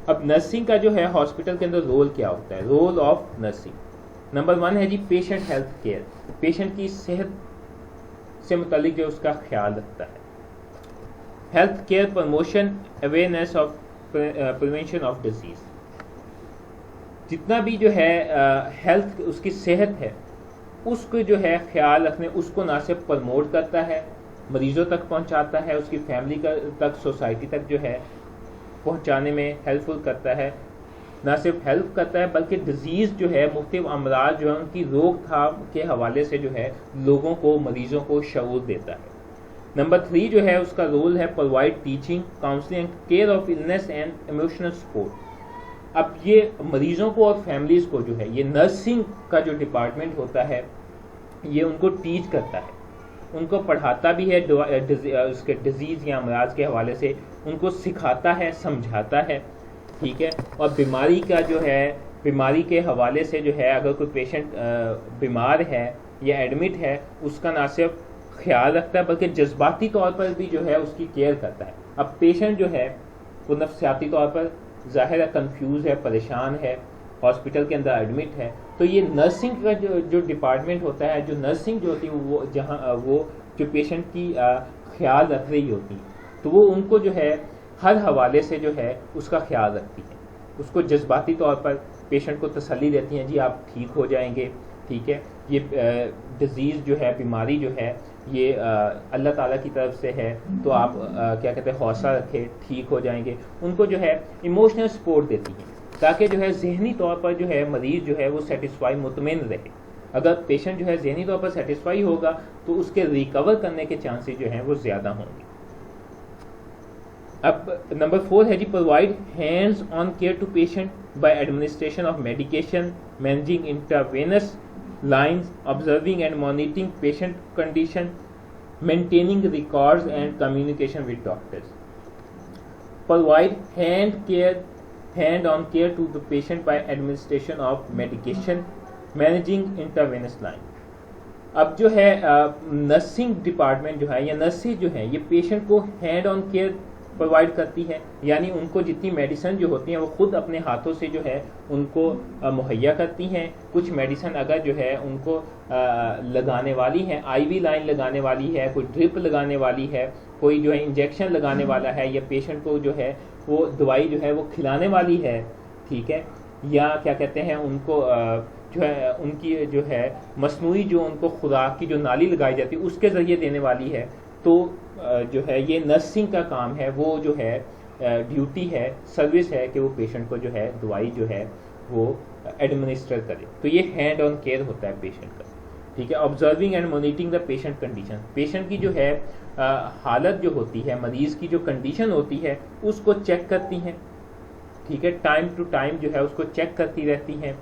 اب نرسنگ کا جو ہے ہاسپٹل کے اندر رول کیا ہوتا ہے؟ رول آف نرسنگ نمبر 1 ہے جی پیشنٹ ہیلتھ کیئر، پیشنٹ کی صحت سے متعلق جو اس کا خیال رکھتا ہے۔ Health care promotion, awareness of prevention of disease, جتنا بھی جو ہے ہیلتھ اس کی صحت ہے اس کو جو ہے خیال رکھنے، اس کو نہ صرف پروموٹ کرتا ہے، مریضوں تک پہنچاتا ہے، اس کی فیملی تک، سوسائٹی تک جو ہے پہنچانے میں ہیلپ فل کرتا ہے، نہ صرف ہیلپ کرتا ہے بلکہ ڈیزیز جو ہے، مختلف امراض جو ہیں ان کی روک تھام کے حوالے سے جو ہے لوگوں کو، مریضوں کو شعور دیتا ہے۔ نمبر 3 جو ہے اس کا رول ہے provide teaching, counselling and care of illness and emotional support. اب یہ مریضوں کو اور فیملیز کو جو ہے یہ نرسنگ کا جو ڈپارٹمنٹ ہوتا ہے یہ ان کو ٹیچ کرتا ہے، ان کو پڑھاتا بھی ہے، اس کے ڈیزیز یا امراض کے حوالے سے ان کو سکھاتا ہے، سمجھاتا ہے، ٹھیک ہے، اور بیماری کا جو ہے بیماری کے حوالے سے جو ہے اگر کوئی پیشنٹ بیمار ہے یا ایڈمٹ ہے اس کا نہ صرف خیال رکھتا ہے بلکہ جذباتی طور پر بھی جو ہے اس کی کیئر کرتا ہے. اب پیشنٹ جو ہے وہ نفسیاتی طور پر ظاہر ہے کنفیوز ہے, پریشان ہے, ہاسپٹل کے اندر ایڈمٹ ہے, تو یہ نرسنگ کا جو ڈپارٹمنٹ ہوتا ہے, جو نرسنگ جو ہوتی ہے وہ جہاں وہ جو پیشنٹ کی خیال رکھ رہی ہوتی ہے تو وہ ان کو جو ہے ہر حوالے سے جو ہے اس کا خیال رکھتی ہے, اس کو جذباتی طور پر پیشنٹ کو تسلی دیتی ہیں, جی آپ ٹھیک ہو جائیں گے, ٹھیک ہے, یہ ڈیزیز جو ہے, بیماری جو ہے یہ اللہ تعالیٰ کی طرف سے ہے, تو آپ کیا کہتے ہیں حوصلہ رکھیں, ٹھیک ہو جائیں گے. ان کو جو ہے ایموشنل سپورٹ دیتی ہیں تاکہ جو ہے ذہنی طور پر جو ہے مریض جو ہے وہ سیٹسفائی, مطمئن رہے. اگر پیشنٹ جو ہے ذہنی طور پر سیٹسفائی ہوگا تو اس کے ریکور کرنے کے چانسز جو ہیں وہ زیادہ ہوں گے. اب نمبر 4 ہے جی provide hands on care to patient by administration of medication, managing intravenous lines, observing and monitoring patient condition, maintaining records and communication with doctors. Provide hand-on care to the patient by administration of medication, managing intravenous line. اب جو ہے nursing department جو ہے یا nurses جو ہیں یہ patient کو ہینڈ آن کیئر پرووائڈ کرتی ہے, یعنی ان کو جتنی میڈیسن جو ہوتی ہیں وہ خود اپنے ہاتھوں سے جو ہے ان کو مہیا کرتی ہیں. کچھ میڈیسن اگر جو ہے ان کو لگانے والی ہیں, آئی وی لائن لگانے والی ہے, کوئی ڈرپ لگانے والی ہے, کوئی جو ہے انجیکشن لگانے والا ہے, یا پیشنٹ کو جو ہے وہ دوائی جو ہے وہ کھلانے والی ہے, ٹھیک ہے, یا کیا کہتے ہیں ان کو جو ہے ان کی جو ہے مصنوعی جو ان کو خوراک کی جو نالی لگائی جاتی ہے اس کے ذریعے دینے والی ہے, تو جو ہے یہ نرسنگ کا کام ہے, وہ جو ہے ڈیوٹی ہے, سروس ہے کہ وہ پیشنٹ کو جو ہے دوائی جو ہے وہ ایڈمنسٹر کرے. تو یہ ہینڈ آن کیئر ہوتا ہے پیشنٹ کا, ٹھیک ہے. Observing and monitoring the patient condition, patient کی جو ہے حالت جو ہوتی ہے, مریض کی جو کنڈیشن ہوتی ہے اس کو چیک کرتی ہیں, ٹھیک ہے, ٹائم ٹو ٹائم جو ہے اس کو چیک کرتی رہتی ہیں.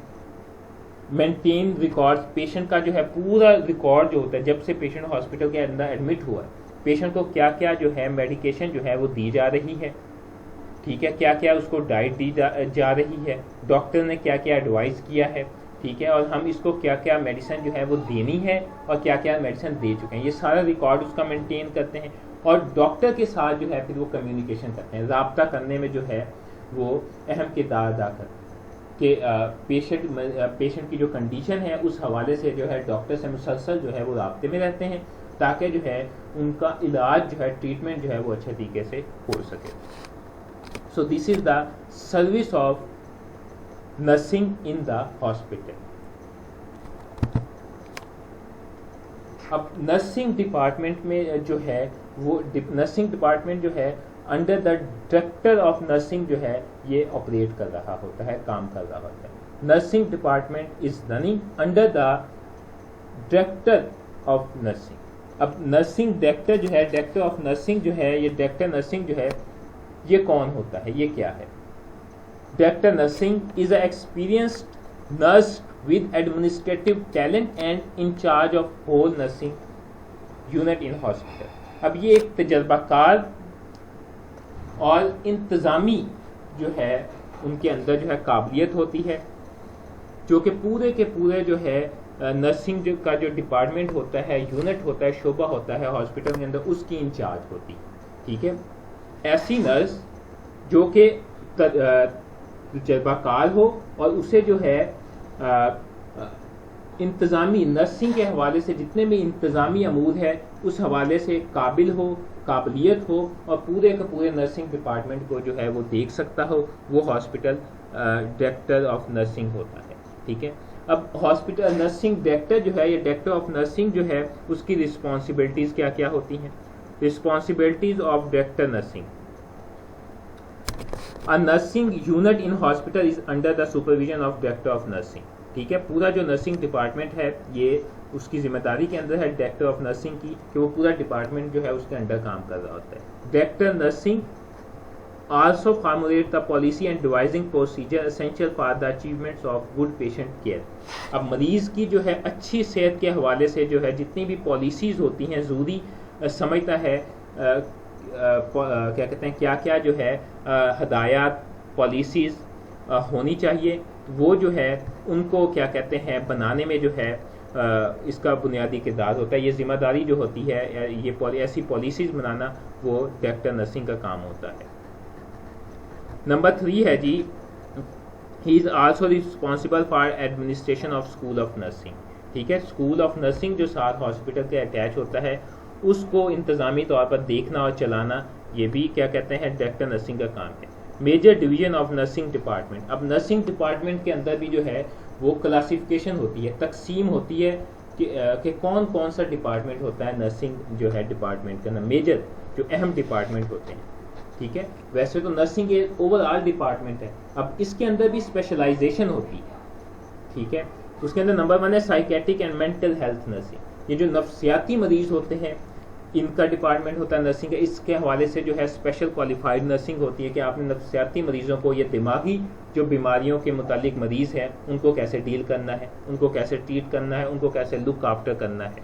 مینٹین ریکارڈ, پیشنٹ کا جو ہے پورا ریکارڈ جو ہوتا ہے جب سے پیشنٹ ہاسپٹل کے اندر ایڈمٹ ہوا ہے, پیشنٹ کو کیا کیا جو ہے میڈیکیشن جو ہے وہ دی جا رہی ہے, ٹھیک ہے, کیا کیا اس کو ڈائٹ دی جا رہی ہے, ڈاکٹر نے کیا کیا ایڈوائز کیا ہے, ٹھیک ہے, اور ہم اس کو کیا کیا میڈیسن جو ہے وہ دینی ہے اور کیا کیا میڈیسن دے چکے ہیں, یہ سارا ریکارڈ اس کا مینٹین کرتے ہیں. اور ڈاکٹر کے ساتھ جو ہے پھر وہ کمیونیکیشن کرتے ہیں, رابطہ کرنے میں جو ہے وہ اہم کردار ادا کرتے ہیں کہ پیشنٹ کی جو کنڈیشن ہے اس حوالے سے جو ہے ڈاکٹر سے مسلسل جو ہے وہ رابطے میں رہتے ہیں تاکہ جو ہے ان کا علاج جو ہے ٹریٹمنٹ جو ہے وہ اچھے طریقے سے ہو سکے. So this is the service of nursing in the hospital. اب نرسنگ ڈپارٹمنٹ میں جو ہے وہ نرسنگ ڈپارٹمنٹ جو ہے under the director of nursing جو ہے یہ آپریٹ کر رہا ہوتا ہے, کام کر رہا ہوتا ہے. Nursing department is running under the director of nursing. اب نرسنگ ڈائریکٹر جو ہے, ڈائریکٹر آف نرسنگ جو ہے, یہ ڈائریکٹر نرسنگ جو ہے یہ کون ہوتا ہے, یہ کیا ہے؟ Director nursing is a experienced nurse with administrative talent and in charge of whole nursing unit in hospital. اب یہ ایک تجربہ کار اور انتظامی جو ہے ان کے اندر جو ہے قابلیت ہوتی ہے, جو کہ پورے کے پورے جو ہے نرسنگ کا جو ڈپارٹمنٹ ہوتا ہے, یونٹ ہوتا ہے, شعبہ ہوتا ہے ہاسپٹل کے اندر, اس کی انچارج ہوتی ہے, ٹھیک ہے. ایسی نرس جو کہ تجربہ کار ہو اور اسے جو ہے انتظامی نرسنگ کے حوالے سے جتنے بھی انتظامی امور ہے اس حوالے سے قابل ہو, قابلیت ہو اور پورے کے پورے نرسنگ ڈپارٹمنٹ کو جو ہے وہ دیکھ سکتا ہو, وہ ہاسپٹل ڈائریکٹر آف نرسنگ ہوتا ہے, ٹھیک ہے. اب ہاسپٹل نرسنگ ڈائریکٹر جو ہے, یہ ڈائریکٹر آف نرسنگ جو ہے اس کی رسپانسبلٹیز کیا کیا ہوتی ہیں؟ Responsibilities of director nursing. A nursing unit in hospital is under the supervision of director of nursing. ٹھیک ہے, پورا جو نرسنگ ڈپارٹمنٹ ہے یہ اس کی ذمہ داری کے اندر ہے ڈائریکٹر آف نرسنگ کی کہ وہ پورا ڈپارٹمنٹ جو ہے اس کے انڈر کام کر رہا ہوتا ہے. Director nursing also formulate the policy and devising procedure essential for the achievements of good patient care. اب مریض کی جو ہے اچھی صحت کے حوالے سے جو ہے جتنی بھی پالیسیز ہوتی ہیں ضروری سمجھتا ہے کیا کہتے ہیں کیا کیا جو ہے ہدایات پالیسیز ہونی چاہیے وہ جو ہے ان کو کیا کہتے ہیں بنانے میں جو ہے اس کا بنیادی کردار ہوتا ہے. یہ ذمہ داری جو ہوتی ہے یہ ایسی پالیسیز بنانا وہ ڈائریکٹر نرسنگ کا کام ہوتا ہے. نمبر 3 ہے جی he is also responsible for administration of school of nursing. ٹھیک ہے, اسکول آف نرسنگ جو ساتھ ہاسپٹل کے اٹیچ ہوتا ہے اس کو انتظامی طور پر دیکھنا اور چلانا یہ بھی کیا کہتے ہیں ڈائریکٹر نرسنگ کا کام ہے. Major division of nursing department. اب نرسنگ ڈپارٹمنٹ کے اندر بھی جو ہے وہ کلاسیفیکیشن ہوتی ہے, تقسیم ہوتی ہے کہ کون کون سا ڈپارٹمنٹ ہوتا ہے نرسنگ جو ہے ڈپارٹمنٹ کے اندر, میجر جو اہم ڈپارٹمنٹ ہوتے ہیں. ٹھیک ہے, ویسے تو نرسنگ ایک اوور آل ڈپارٹمنٹ ہے, اب اس کے اندر بھی اسپیشلائزیشن ہوتی ہے. ٹھیک ہے, اس کے اندر نمبر 1 ہے psychiatric and mental health nursing. یہ جو نفسیاتی مریض ہوتے ہیں ان کا ڈپارٹمنٹ ہوتا ہے نرسنگ کا. اس کے حوالے سے جو ہے اسپیشل کوالیفائڈ نرسنگ ہوتی ہے کہ آپ نے نفسیاتی مریضوں کو یا دماغی جو بیماریوں کے متعلق مریض ہیں ان کو کیسے ڈیل کرنا ہے, ان کو کیسے ٹریٹ کرنا ہے, ان کو کیسے لک آفٹر کرنا ہے.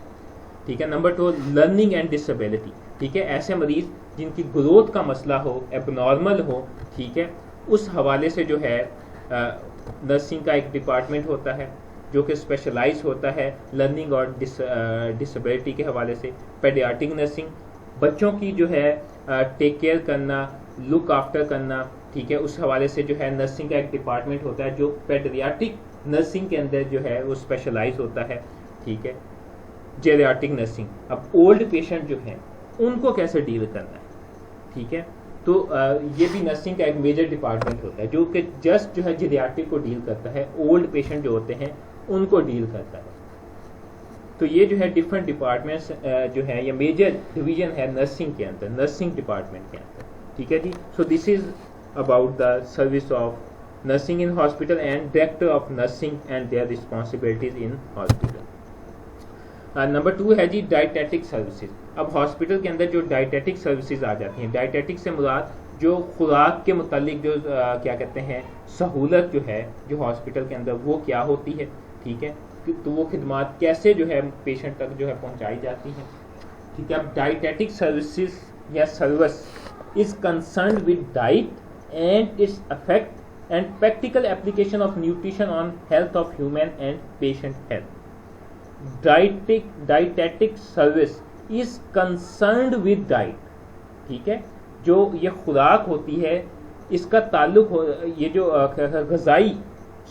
ٹھیک ہے, نمبر 2 لرننگ اینڈ ڈسیبلٹی. ٹھیک ہے, ایسے مریض جن کی گروتھ کا مسئلہ ہو, ایب نارمل ہو. ٹھیک ہے, اس حوالے سے جو ہے نرسنگ کا ایک ڈپارٹمنٹ ہوتا ہے جو کہ اسپیشلائز ہوتا ہے لرننگ اور ڈسیبلٹی کے حوالے سے. پیڈیاٹرک نرسنگ, بچوں کی جو ہے ٹیک کیئر کرنا, لک آفٹر کرنا. ٹھیک ہے, اس حوالے سے جو ہے نرسنگ کا ایک ڈپارٹمنٹ ہوتا ہے جو پیڈیاٹرک نرسنگ کے اندر جو ہے وہ اسپیشلائز ہوتا ہے. ٹھیک ہے, جیریاٹرک نرسنگ, اب اولڈ پیشنٹ جو ہیں ان کو کیسے ڈیل کرنا ہے. ٹھیک ہے, تو یہ بھی نرسنگ کا ایک میجر ڈپارٹمنٹ ہوتا ہے جو کہ جسٹ جو ہے جیریاٹرک کو ڈیل کرتا ہے, اولڈ پیشنٹ جو ہوتے ہیں ان کو ڈیل کرتا ہے. تو یہ جو ہے ڈفرینٹ ڈپارٹمنٹس جو ہے یہ میجر ڈویژن ہے نرسنگ کے اندر, نرسنگ ڈپارٹمنٹ کے اندر. ٹھیک ہے جی, so this is about the service of nursing in hospital and director of nursing and their responsibilities in hospital. Number 2 ہے جی ڈائٹیٹک سروسز. اب ہاسپٹل کے اندر جو ڈائٹیٹک سروسز آ جاتی ہیں, ڈائٹیٹک سے مراد جو خوراک کے متعلق جو کیا کہتے ہیں سہولت جو ہے جو ہاسپٹل کے اندر وہ کیا ہوتی ہے. ٹھیک ہے, تو وہ خدمات کیسے جو ہے پیشنٹ تک جو ہے پہنچائی جاتی ہیں. ٹھیک ہے, اب ڈائٹیٹک سروسز یا service is concerned with diet and its effect and practical application of nutrition on health of human and patient health. Dietetic service is concerned with diet. ٹھیک ہے, جو یہ خوراک ہوتی ہے اس کا تعلق یہ جو غذائی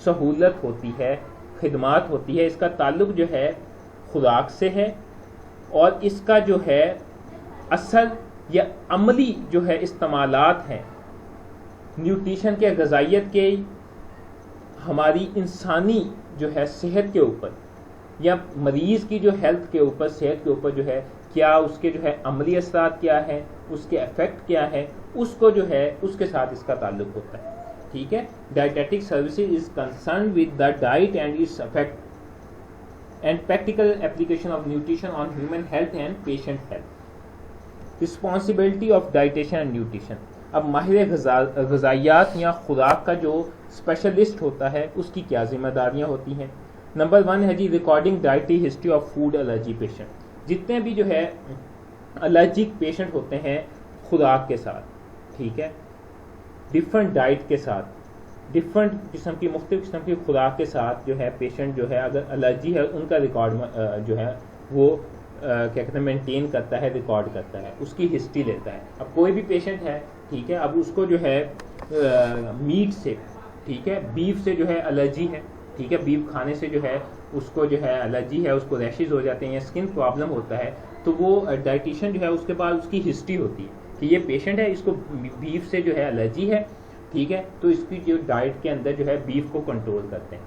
سہولت ہوتی ہے, خدمات ہوتی ہے, اس کا تعلق جو ہے خوراک سے ہے, اور اس کا جو ہے اصل یا عملی جو ہے استعمالات ہیں نیوٹریشن کے, غذائیت کے, ہماری انسانی جو ہے صحت کے اوپر یا مریض کی جو ہیلتھ کے اوپر, صحت کے اوپر جو ہے کیا اس کے جو ہے عملی اثرات کیا ہے, اس کے افیکٹ کیا ہے, اس کو جو ہے اس کے ساتھ اس کا تعلق ہوتا ہے. ٹھیک ہے, dietetic services is concerned with the diet and its effect and practical application of nutrition on human health and patient health. Responsibility of dietician and nutrition. اب ماہر غذائیات یا خوراک کا جو اسپیشلسٹ ہوتا ہے اس کی کیا ذمہ داریاں ہوتی ہیں. نمبر 1 ہے جی recording dietary history of food allergy patient. جتنے بھی جو ہے الرجک پیشنٹ ہوتے ہیں خوراک کے ساتھ, ٹھیک ہے, ڈفرینٹ ڈائٹ کے ساتھ, ڈفرینٹ قسم کی مختلف قسم کی خوراک کے ساتھ جو ہے پیشنٹ جو ہے اگر الرجی ہے ان کا ریکارڈ جو ہے وہ کیا کہتے ہیں مینٹین کرتا ہے, ریکارڈ کرتا ہے, اس کی ہسٹری لیتا ہے. اب کوئی بھی پیشنٹ ہے, ٹھیک ہے, اب اس کو جو ہے میٹ سے, ٹھیک ہے, بیف سے جو ہے الرجی ہے. ٹھیک ہے, بیف کھانے سے جو ہے اس کو جو ہے الرجی ہے, اس کو ریشز ہو جاتے ہیں یا اسکن پرابلم ہوتا ہے. تو وہ ڈائٹیشین جو ہے اس کے بعد اس کی ہسٹری ہوتی ہے کہ یہ پیشنٹ ہے, اس کو بیف سے جو ہے الرجی ہے. ٹھیک ہے, تو اس کی جو ڈائٹ کے اندر جو ہے بیف کو کنٹرول کرتے ہیں.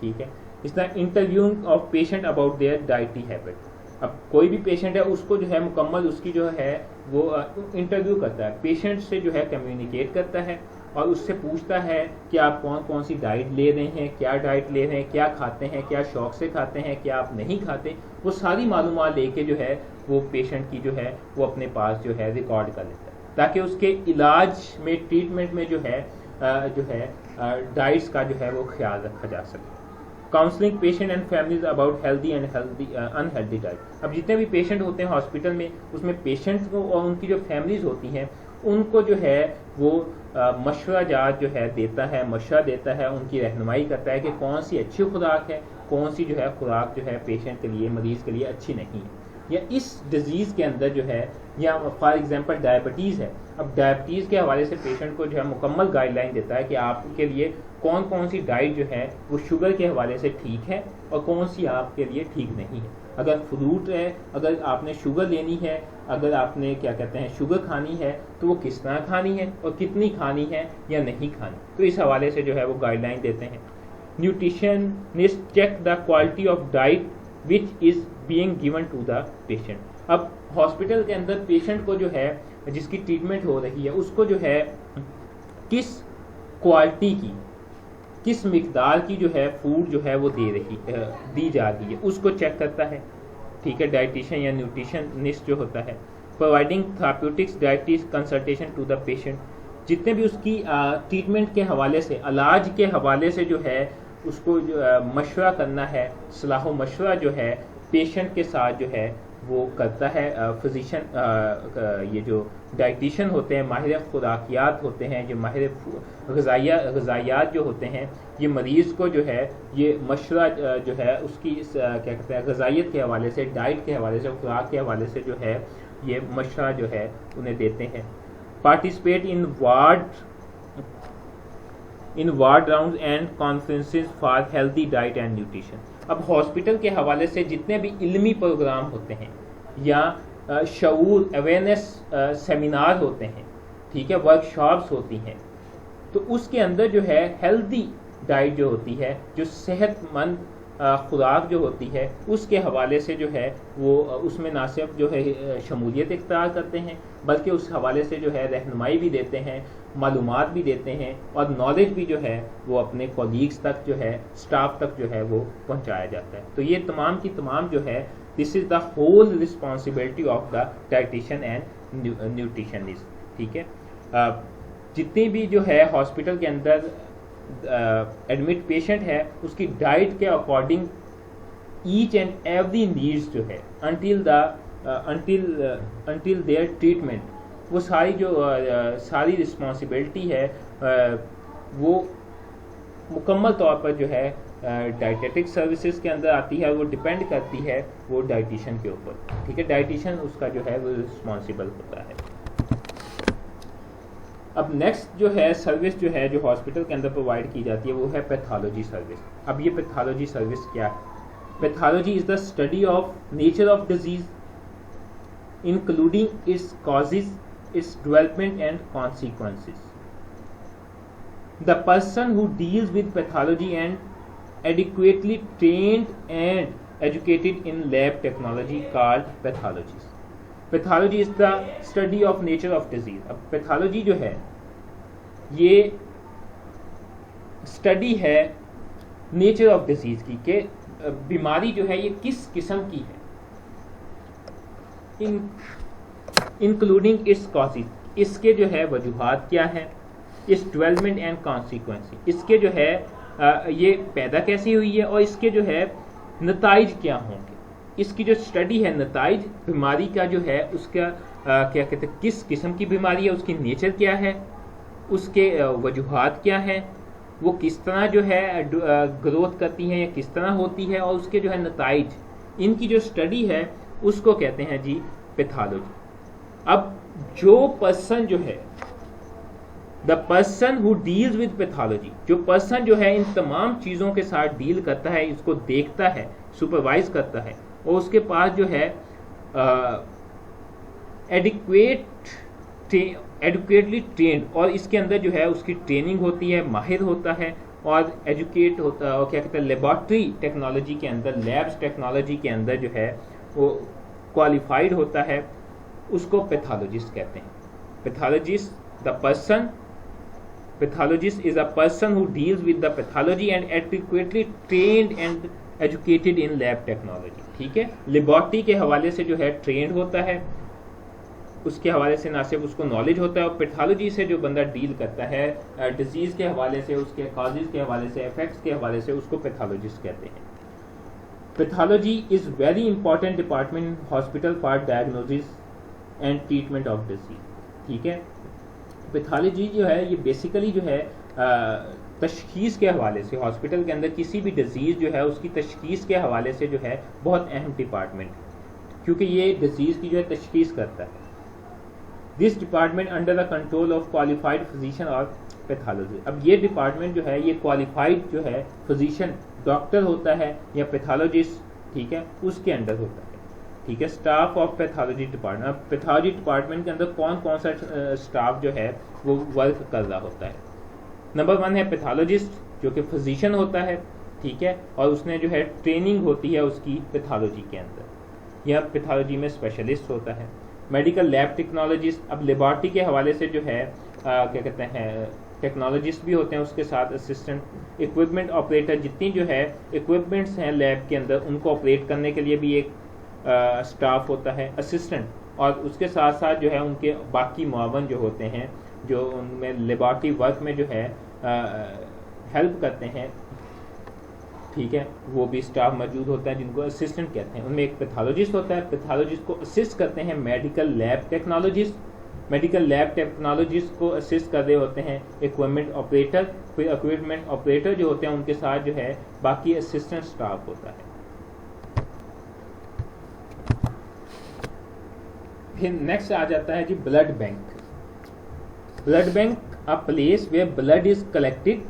ٹھیک ہے, اس طرح interviewing of patient about their dietary habit. اب کوئی بھی پیشنٹ ہے اس کو جو ہے مکمل اس کی جو ہے وہ انٹرویو کرتا ہے, پیشنٹ سے جو ہے کمیونیکیٹ کرتا ہے اور اس سے پوچھتا ہے کہ آپ کون کون سی ڈائٹ لے رہے ہیں, کیا ڈائٹ لے رہے ہیں, کیا کھاتے ہیں, کیا شوق سے کھاتے ہیں, کیا آپ نہیں کھاتے. وہ ساری معلومات لے کے جو ہے وہ پیشنٹ کی جو ہے وہ اپنے پاس جو ہے ریکارڈ کر لیتا ہے تاکہ اس کے علاج میں, ٹریٹمنٹ میں جو ہے ڈائٹس کا جو ہے وہ خیال رکھا جا سکے. Counselling patient and families about healthy and unhealthy diet. اب جتنے بھی پیشنٹ ہوتے ہیں ہاسپٹل میں اس میں پیشنٹ کو اور ان کی جو فیملیز ہوتی ہیں ان کو جو ہے وہ مشورہ جات جو ہے دیتا ہے، مشورہ دیتا ہے، ان کی رہنمائی کرتا ہے کہ کون سی اچھی خوراک ہے، کون سی جو ہے خوراک جو ہے پیشنٹ کے لیے، مریض کے لیے اچھی نہیں ہے. یا اس ڈیزیز کے اندر جو ہے، یا فار ایگزامپل ڈائبٹیز ہے، اب ڈائبٹیز کے حوالے سے پیشنٹ کو جو ہے مکمل گائیڈ لائن دیتا ہے کہ آپ کے لیے کون کون سی ڈائٹ جو ہے وہ شوگر کے حوالے سے ٹھیک ہے اور کون سی آپ کے لیے ٹھیک نہیں ہے. اگر فروٹ ہے، اگر آپ نے شوگر لینی ہے، اگر آپ نے کیا کہتے ہیں شوگر کھانی ہے تو وہ کس طرح کھانی ہے اور کتنی کھانی ہے یا نہیں کھانی، تو اس حوالے سے جو ہے وہ گائیڈ لائن دیتے ہیں. Nutritionist check the quality of diet which is being given to the patient. اب ہاسپٹل کے اندر پیشنٹ کو جو ہے جس کی ٹریٹمنٹ ہو رہی ہے اس کو جو ہے کس کوالٹی کی، کس مقدار کی جو ہے فوڈ جو ہے وہ دی جا رہی ہے اس کو چیک کرتا ہے. ٹھیک ہے، ڈائٹیشین یا نیوٹریشنسٹ جو ہوتا ہے. Providing therapeutics diets consultation to the patient. جتنے بھی اس کی ٹریٹمنٹ کے حوالے سے، علاج کے حوالے سے جو ہے اس کو جو مشورہ کرنا ہے، صلاح و مشورہ جو ہے پیشنٹ کے ساتھ جو ہے وہ کرتا ہے فزیشین. یہ جو ڈائٹیشین ہوتے ہیں، ماہر خوراکیات ہوتے ہیں، جو ماہر غذائیات جو ہوتے ہیں، یہ مریض کو جو ہے یہ مشورہ جو ہے اس کی کیا کہتے ہیں غذائیت کے حوالے سے، ڈائٹ کے حوالے سے، خوراک کے حوالے سے جو ہے یہ مشورہ جو ہے انہیں دیتے ہیں. Participate in ward rounds and conferences for healthy diet and nutrition. اب ہاسپٹل کے حوالے سے جتنے بھی علمی پروگرام ہوتے ہیں یا شعور اویئرنیس سیمینار ہوتے ہیں، ٹھیک ہے، ورک شاپس ہوتی ہیں، تو اس کے اندر جو ہے ہیلدی ڈائٹ جو ہوتی ہے، جو صحت مند خوراک جو ہوتی ہے اس کے حوالے سے جو ہے وہ اس میں نہ صرف جو ہے شمولیت اختیار کرتے ہیں بلکہ اس حوالے سے جو ہے رہنمائی بھی دیتے ہیں، معلومات بھی دیتے ہیں اور نالج بھی جو ہے وہ اپنے کولیگز تک جو ہے، اسٹاف تک جو ہے وہ پہنچایا جاتا ہے. تو یہ تمام کی تمام جو ہے this is the whole responsibility of the dietician and nutritionist. ٹھیک ہے، جتنی بھی جو ہے ہاسپٹل کے اندر ایڈمٹ پیشنٹ ہے اس کی ڈائٹ کے according each and every needs جو ہے انٹل دیئر ٹریٹمنٹ، وہ ساری رسپانسبلٹی ہے وہ مکمل طور پر جو ہے ڈائٹیٹک سروسز کے اندر آتی ہے، وہ ڈپینڈ کرتی ہے وہ ڈائٹیشین کے اوپر. ٹھیک ہے، ڈائٹیشین اس کا جو ہے وہ رسپانسبل ہوتا ہے. اب نیکسٹ جو ہے سروس جو ہے جو ہاسپٹل کے اندر پرووائڈ کی جاتی ہے وہ ہے پیتھالوجی سروس. اب یہ پیتھالوجی سروس کیا ہے؟ Pathology is the study of nature of disease including its causes, its development and consequences. The person who deals with pathology and adequately trained and educated in lab technology called pathologist. Pathology is the study of nature of disease. اب pathology جو ہے یہ study ہے nature of disease کی کہ بیماری جو ہے یہ کس قسم کی ہے، انکلوڈنگ اٹس کازز، اس کے جو ہے وجوہات کیا ہے، اس ڈیولپمنٹ اینڈ کانسیکوینس، اس کے جو ہے یہ پیدا کیسی ہوئی ہے اور اس کے جو ہے نتائج کیا ہوں گے. اس کی جو اسٹڈی ہے نتائج بیماری کا جو ہے اس کا کیا کہتے ہیں کس قسم کی بیماری ہے، اس کی نیچر کیا ہے، اس کے وجوہات کیا ہیں، وہ کس طرح جو ہے گروتھ کرتی ہیں یا کس طرح ہوتی ہے، اور اس کے جو ہے نتائج، ان کی جو اسٹڈی ہے اس کو کہتے ہیں جی پیتھالوجی. اب جو پرسن جو ہے دا person who deals with pathology, جو پرسن جو ہے ان تمام چیزوں کے ساتھ ڈیل کرتا ہے، اس کو دیکھتا ہے، سپروائز کرتا ہے، اور اس کے پاس جو ہے ایڈوکیٹلی ٹرینڈ، اور اس کے اندر جو ہے اس کی ٹریننگ ہوتی ہے، ماہر ہوتا ہے اور ایجوکیٹ ہوتا ہے، اور کیا کہتے ہیں لیبارٹری ٹیکنالوجی کے اندر، لیبس ٹیکنالوجی کے اندر جو ہے وہ کوالیفائڈ ہوتا ہے، اس کو پیتھالوجسٹ کہتے ہیں. Pathologist the person, pathologist is a person who deals with the pathology and adequately trained and educated in lab technology. ٹھیک ہے، لیبارٹری کے حوالے سے جو ہے ٹرینڈ ہوتا ہے، اس کے حوالے سے نہ صرف اس کو نالج ہوتا ہے، اور پیتھالوجی سے جو بندہ ڈیل کرتا ہے ڈیزیز کے حوالے سے، اس کے کازز کے حوالے سے، افیکٹس کے حوالے سے، اس کو پیتھالوجسٹ کہتے ہیں. Pathology is very important department hospital for diagnosis and treatment of disease. ٹھیک ہے، پیتھالوجی جو ہے یہ بیسیکلی جو ہے تشخیص کے حوالے سے ہاسپٹل کے اندر کسی بھی ڈیزیز جو ہے اس کی تشخیص کے حوالے سے جو ہے بہت اہم ڈپارٹمنٹ ہے، کیونکہ یہ ڈیزیز کی جو ہے تشخیص کرتا ہے. This department under the control of qualified physician اور پیتھالوجی. اب یہ ڈپارٹمنٹ جو ہے یہ کوالیفائڈ جو ہے فزیشین ڈاکٹر ہوتا ہے یا پیتھالوجسٹ، ٹھیک ہے، اس کے انڈر ہوتا ہے. ٹھیک ہے، اسٹاف آف پیتھالوجی ڈپارٹمنٹ. اب پیتھالوجی ڈپارٹمنٹ کے اندر کون کون سا اسٹاف جو ہے وہ ورک کر رہا ہوتا ہے. نمبر 1 ہے پیتھالوجسٹ جو کہ فزیشین ہوتا ہے، ٹھیک ہے، اور اس نے جو ہے ٹریننگ ہوتی ہے اس کی پیتھالوجی کے اندر یا پیتھالوجی میں اسپیشلسٹ ہوتا ہے. میڈیکل لیب ٹیکنالوجسٹ، اب لیبارٹری کے حوالے سے جو ہے کیا کہتے ہیں ٹیکنالوجسٹ بھی ہوتے ہیں، اس کے ساتھ اسسٹنٹ. اکوپمنٹ آپریٹر، جتنی جو ہے اکوپمنٹس ہیں لیب کے اندر ان کو آپریٹ کرنے کے لیے بھی ایک اسٹاف ہوتا ہے. اسسٹنٹ، اور اس کے ساتھ ساتھ جو ہے ان کے باقی معاون جو ہوتے ہیں جو ان میں لیبارٹری ورک میں جو ہے ہیلپ کرتے ہیں، ٹھیک ہے، وہ بھی اسٹاف موجود ہوتا ہے جن کو اسسٹنٹ کہتے ہیں. ان میں ایک پیتھالوجسٹ ہوتا ہے، پیتھالوجسٹ کو اسسٹ کرتے ہیں medical lab technologist. Medical lab technologist کو اسسٹ کر رہے ہوتے ہیں اکوپمنٹ آپریٹر. پھر اکوپمنٹ آپریٹر جو ہوتے ہیں ان کے ساتھ جو ہے باقی اسسٹنٹ اسٹاف ہوتا ہے. پھر نیکسٹ آ جاتا ہے جی blood bank. Blood bank a place where blood is collected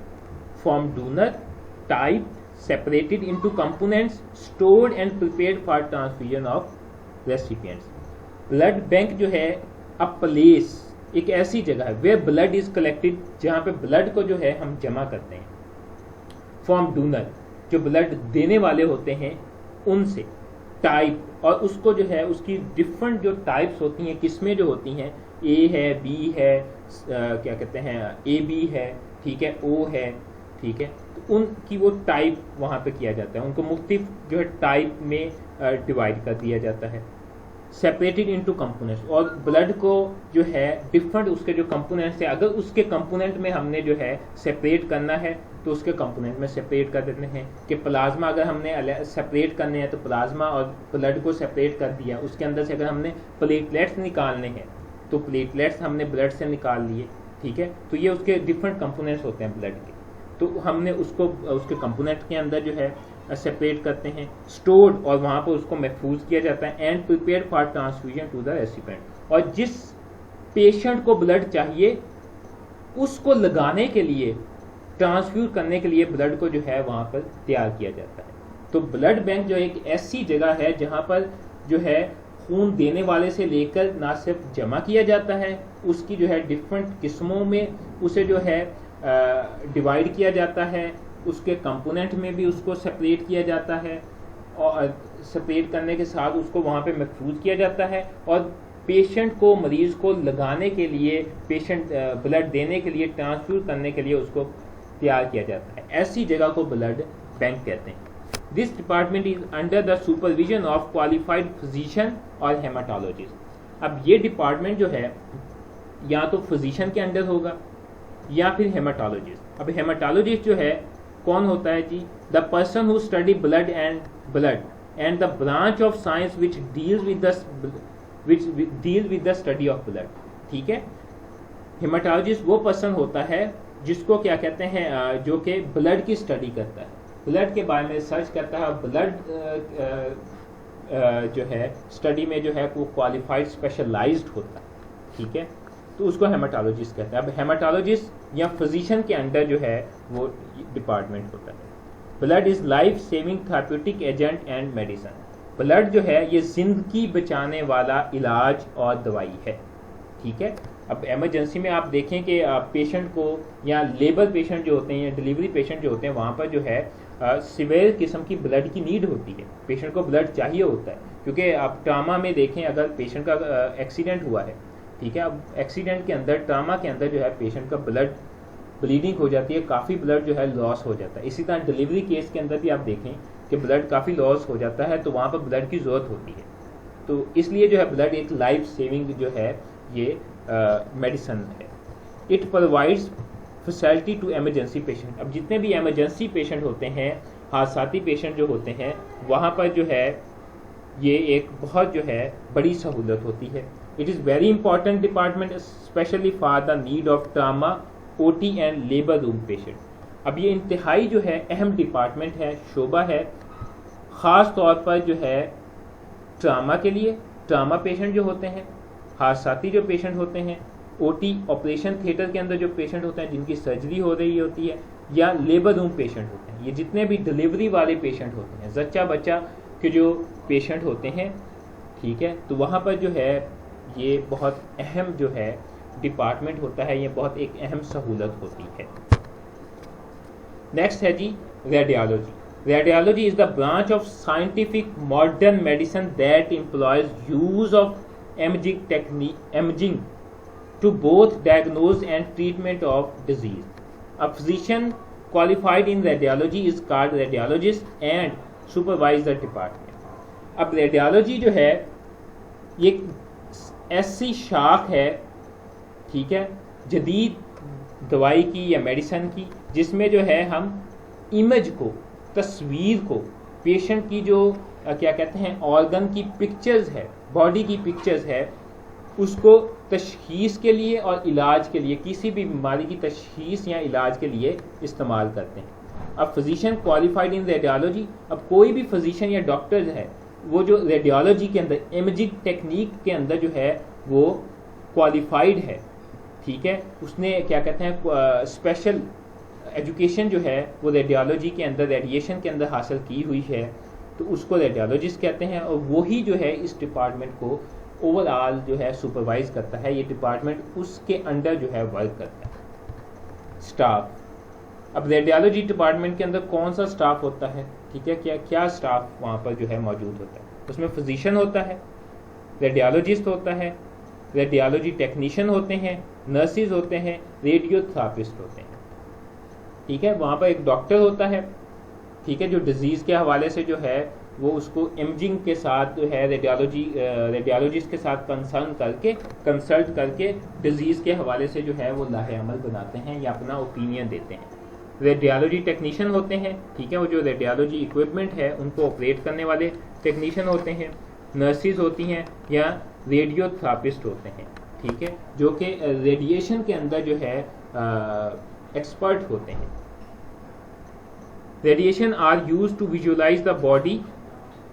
from donor type, separated into components, stored and prepared for transfusion of recipients. blood bank جو ہے a place، ایک ایسی جگہ ہے where blood is collected، جہاں پہ blood کو جو ہے ہم جمع کرتے ہیں from donor، جو بلڈ دینے والے ہوتے ہیں ان سے. ٹائپ، اور اس کو جو ہے اس کی ڈفرنٹ جو ٹائپس ہوتی ہیں، قسمیں جو ہوتی ہیں، اے ہے، بی ہے، کیا کہتے ہیں اے بی ہے، ٹھیک ہے، او ہے، ٹھیک ہے، تو ان کی وہ ٹائپ وہاں پہ کیا جاتا ہے، ان کو مختلف جو ہے ٹائپ میں ڈیوائڈ کر دیا جاتا ہے. سیپریٹڈ انٹو کمپوننٹس، اور بلڈ کو جو ہے ڈفرنٹ اس کے جو کمپوننٹس ہیں، اگر اس کے کمپوننٹ میں ہم نے جو ہے سیپریٹ کرنا ہے تو اس کے کمپوننٹ میں سیپریٹ کر دیتے ہیں. کہ پلازما اگر ہم نے سیپریٹ کرنے ہیں تو پلازما اور بلڈ کو سیپریٹ کر دیا. اس کے اندر سے اگر ہم نے پلیٹلیٹس نکالنے ہیں تو پلیٹلیٹس ہم نے بلڈ سے نکال لیے، ٹھیک ہے. تو یہ اس کے ڈفرنٹ کمپوننٹس ہوتے ہیں بلڈ کے، تو ہم نے اس کو اس کے کمپوننٹ کے اندر جو ہے سیپریٹ کرتے ہیں. اسٹورڈ، اور وہاں پر اس کو محفوظ کیا جاتا ہے. And prepare for transfusion to the recipient, اور جس پیشنٹ کو بلڈ چاہیے اس کو لگانے کے لیے، ٹرانسفیوز کرنے کے لیے بلڈ کو جو ہے وہاں پر تیار کیا جاتا ہے. تو بلڈ بینک جو ایک ایسی جگہ ہے جہاں پر جو ہے خون دینے والے سے لے کر نہ صرف جمع کیا جاتا ہے، اس کی جو ہے ڈفرنٹ قسموں میں اسے جو ہے ڈیوائڈ کیا جاتا ہے. اس کے کمپوننٹ میں بھی اس کو سپریٹ کیا جاتا ہے، اور سپریٹ کرنے کے ساتھ اس کو وہاں پہ محفوظ کیا جاتا ہے. اور پیشنٹ کو، مریض کو لگانے کے لیے، پیشنٹ بلڈ دینے کے لیے، ٹرانسفیوز کرنے کے لیے اس کو تیار کیا جاتا ہے. ایسی جگہ کو بلڈ بینک کہتے ہیں. This department is under the supervision of qualified physician اور ہیماٹولوجسٹ. اب یہ ڈپارٹمنٹ جو ہے یا تو فزیشین کے انڈر ہوگا یا پھر ہیماٹولوجسٹ. اب ہیماٹولوجسٹ جو ہے کون ہوتا ہے جی؟ The person who study blood and the branch of science which deals with the study of blood. ٹھیک ہے، ہیماٹولوجسٹ وہ پرسن ہوتا ہے جس کو کیا کہتے ہیں، جو کہ بلڈ کی اسٹڈی کرتا ہے، بلڈ کے بارے میں ریسرچ کرتا ہے. بلڈ جو ہے اسٹڈی میں جو ہے وہ کوالیفائڈ اسپیشلائزڈ ہوتا ہے. ٹھیک ہے، تو اس کو ہیماٹولوجسٹ کہتے ہیں. اب ہیماٹولوجسٹ یا فزیشین کے انڈر جو ہے وہ ڈپارٹمنٹ ہوتا ہے. Blood is life saving therapeutic agent and medicine. Blood جو ہے یہ زندگی بچانے والا علاج اور دوائی ہے. ٹھیک ہے، اب ایمرجنسی میں آپ دیکھیں کہ پیشنٹ کو، یا لیبر پیشنٹ جو ہوتے ہیں یا ڈلیوری پیشنٹ جو ہوتے ہیں، وہاں پر جو ہے سیویئر قسم کی بلڈ کی نیڈ ہوتی ہے. پیشنٹ کو بلڈ چاہیے ہوتا ہے، کیونکہ آپ ٹراما میں دیکھیں اگر پیشنٹ کا ایکسیڈنٹ ہوا ہے، ٹھیک ہے، اب ایکسیڈنٹ کے اندر، ٹراما کے اندر جو ہے پیشنٹ کا بلڈ بلیڈنگ ہو جاتی ہے، کافی بلڈ جو ہے لاس ہو جاتا ہے. اسی طرح ڈلیوری کیس کے اندر بھی آپ دیکھیں کہ بلڈ کافی لاس ہو جاتا ہے، تو وہاں پر بلڈ کی ضرورت ہوتی ہے. تو اس لیے جو ہے بلڈ ایک لائف سیونگ جو ہے یہ میڈیسن ہے. It provides facility to emergency patient. اب جتنے بھی ایمرجنسی پیشنٹ ہوتے ہیں، حادثاتی پیشنٹ جو ہوتے ہیں، وہاں پر جو ہے یہ ایک بہت جو ہے بڑی سہولت ہوتی ہے. It is very important department especially for the need of trauma, OT and labor room patient. اب یہ انتہائی جو ہے اہم ڈپارٹمنٹ ہے, شعبہ ہے, خاص طور پر جو ہے ٹراما کے لیے, ٹراما پیشنٹ جو ہوتے ہیں, حادثاتی جو پیشنٹ ہوتے ہیں, OT آپریشن تھیٹر کے اندر جو پیشنٹ ہوتے ہیں جن کی سرجری ہو رہی ہوتی ہے, یا لیبر روم پیشنٹ ہوتے ہیں, یہ جتنے بھی ڈلیوری والے پیشنٹ ہوتے ہیں, زچہ بچہ کے جو پیشنٹ ہوتے ہیں, ٹھیک ہے, تو وہاں پر جو ہے یہ بہت اہم جو ہے ڈپارٹمنٹ ہوتا ہے, یہ بہت ایک اہم سہولت ہوتی ہے. نیکسٹ ہے جی radiology. Radiology is the branch of scientific modern medicine that employs use of imaging to both diagnose and treatment of disease. A physician qualified in radiology is called radiologist and supervise the department. اب radiology جو ہے یہ ایسی شاخ ہے, ٹھیک ہے, جدید دوائی کی یا میڈیسن کی, جس میں جو ہے ہم امیج کو, تصویر کو, پیشنٹ کی جو کیا کہتے ہیں آرگن کی پکچرز ہے, باڈی کی پکچرز ہے, اس کو تشخیص کے لیے اور علاج کے لیے, کسی بھی بیماری کی تشخیص یا علاج کے لیے استعمال کرتے ہیں. اب فزیشین کوالیفائڈ ان ریڈیالوجی, اب کوئی بھی فزیشین یا ڈاکٹر ہے وہ جو ریڈیالوجی کے اندر امیجنگ ٹیکنیک کے اندر جو ہے وہ کوالیفائڈ ہے, ٹھیک ہے, اس نے کیا کہتے ہیں اسپیشل ایجوکیشن جو ہے وہ ریڈیالوجی کے اندر, ریڈیشن کے اندر حاصل کی ہوئی ہے, تو اس کو ریڈیالوجسٹ کہتے ہیں, اور وہی جو ہے اس ڈپارٹمنٹ کو اوور آل جو ہے سپروائز کرتا ہے. یہ ڈپارٹمنٹ اس کے انڈر جو ہے ورک کرتا ہے. اسٹاف, اب ریڈیالوجی ڈپارٹمنٹ کے اندر کون سا اسٹاف ہوتا ہے, ٹھیک ہے, کیا اسٹاف وہاں پر جو ہے موجود ہوتا ہے. اس میں فزیشین ہوتا ہے, ریڈیالوجسٹ ہوتا ہے, ریڈیالوجی ٹیکنیشین ہوتے ہیں, نرسز ہوتے ہیں, ریڈیو تھراپسٹ ہوتے ہیں, ٹھیک ہے. وہاں پر ایک ڈاکٹر ہوتا ہے, ٹھیک ہے, جو ڈیزیز کے حوالے سے جو ہے وہ اس کو امیجنگ کے ساتھ جو ہے ریڈیالوجسٹ کے ساتھ کنسلٹ کر کے ڈیزیز کے حوالے سے جو ہے وہ لاہ عمل بناتے ہیں یا اپنا اوپینین دیتے ہیں. ریڈیالوجی ٹیکنیشین ہوتے ہیں, ٹھیک ہے, وہ جو ریڈیالوجی اکوپمنٹ ہے ان کو آپریٹ کرنے والے ٹیکنیشین ہوتے ہیں. نرسز ہوتی ہیں یا ریڈیو تھراپسٹ ہوتے ہیں, ٹھیک ہے, جو کہ ریڈیشن کے اندر جو ہے ایکسپرٹ ہوتے ہیں. Radiation are use to visualize the body.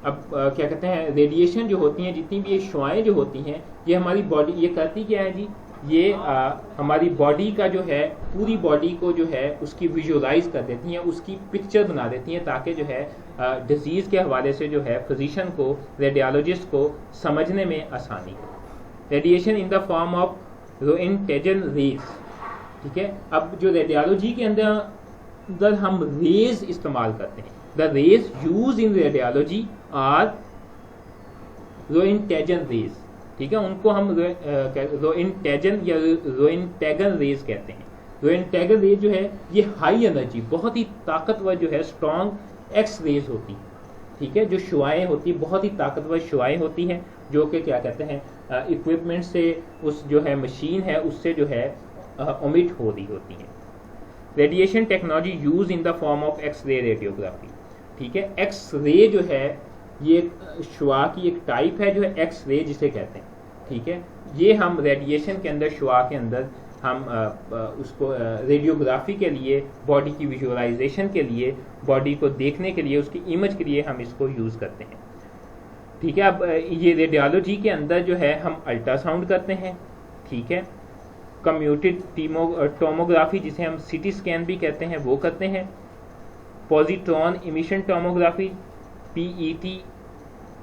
اب کیا کہتے ہیں ریڈیشن جو ہوتی ہیں, جتنی بھی یہ شعائیں جو ہوتی ہیں, یہ ہماری باڈی, یہ کرتی کیا ہے جی, یہ ہماری باڈی کا جو ہے پوری باڈی کو جو ہے اس کی ویژولائز کر دیتی ہیں, اس کی پکچر بنا دیتی ہیں, تاکہ جو ہے ڈیزیز کے حوالے سے جو ہے فزیشین کو, ریڈیالوجسٹ کو سمجھنے میں آسانی ہو. Radiation in the form of roentgen rays, ٹھیک ہے. اب جو ریڈیالوجی کے اندر ہم ریز استعمال کرتے ہیں, the rays use in radiology are roentgen rays, ٹھیک ہے, ان کو ہم روئنٹیجن یا روئنٹیگن ریز کہتے ہیں. روئنٹیگن ریز جو ہے یہ ہائی انرجی, بہت ہی طاقتور جو ہے اسٹرانگ ایکس ریز ہوتی ہیں, ٹھیک ہے, جو شعائیں ہوتی ہیں بہت ہی طاقتور شعائیں ہوتی ہیں, جو کہ کیا کہتے ہیں اکوپمنٹ سے, اس جو ہے مشین ہے اس سے جو ہے اومٹ ہو رہی ہوتی ہیں. Radiation technology use in the form of X ray radiography, ٹھیک ہے. ایکس رے جو ہے یہ شعاع کی ایک ٹائپ ہے جو ہے ایکس رے جسے کہتے ہیں, ٹھیک ہے. یہ ہم ریڈیشن کے اندر, شعاع کے اندر ہم اس کو ریڈیوگرافی کے لیے, باڈی کی ویژولائزیشن کے لیے, باڈی کو دیکھنے کے لیے, اس کی امیج کے لیے ہم اس کو یوز کرتے ہیں, ٹھیک ہے. اب یہ ریڈیالوجی کے اندر جو ہے ہم الٹرا ساؤنڈ کرتے ہیں, ٹھیک ہے. کمیوٹیڈ ٹوموگرافی جسے ہم سی ٹی اسکین بھی کہتے ہیں وہ کرتے ہیں. پوزیٹرون امیشن ٹوموگرافی PET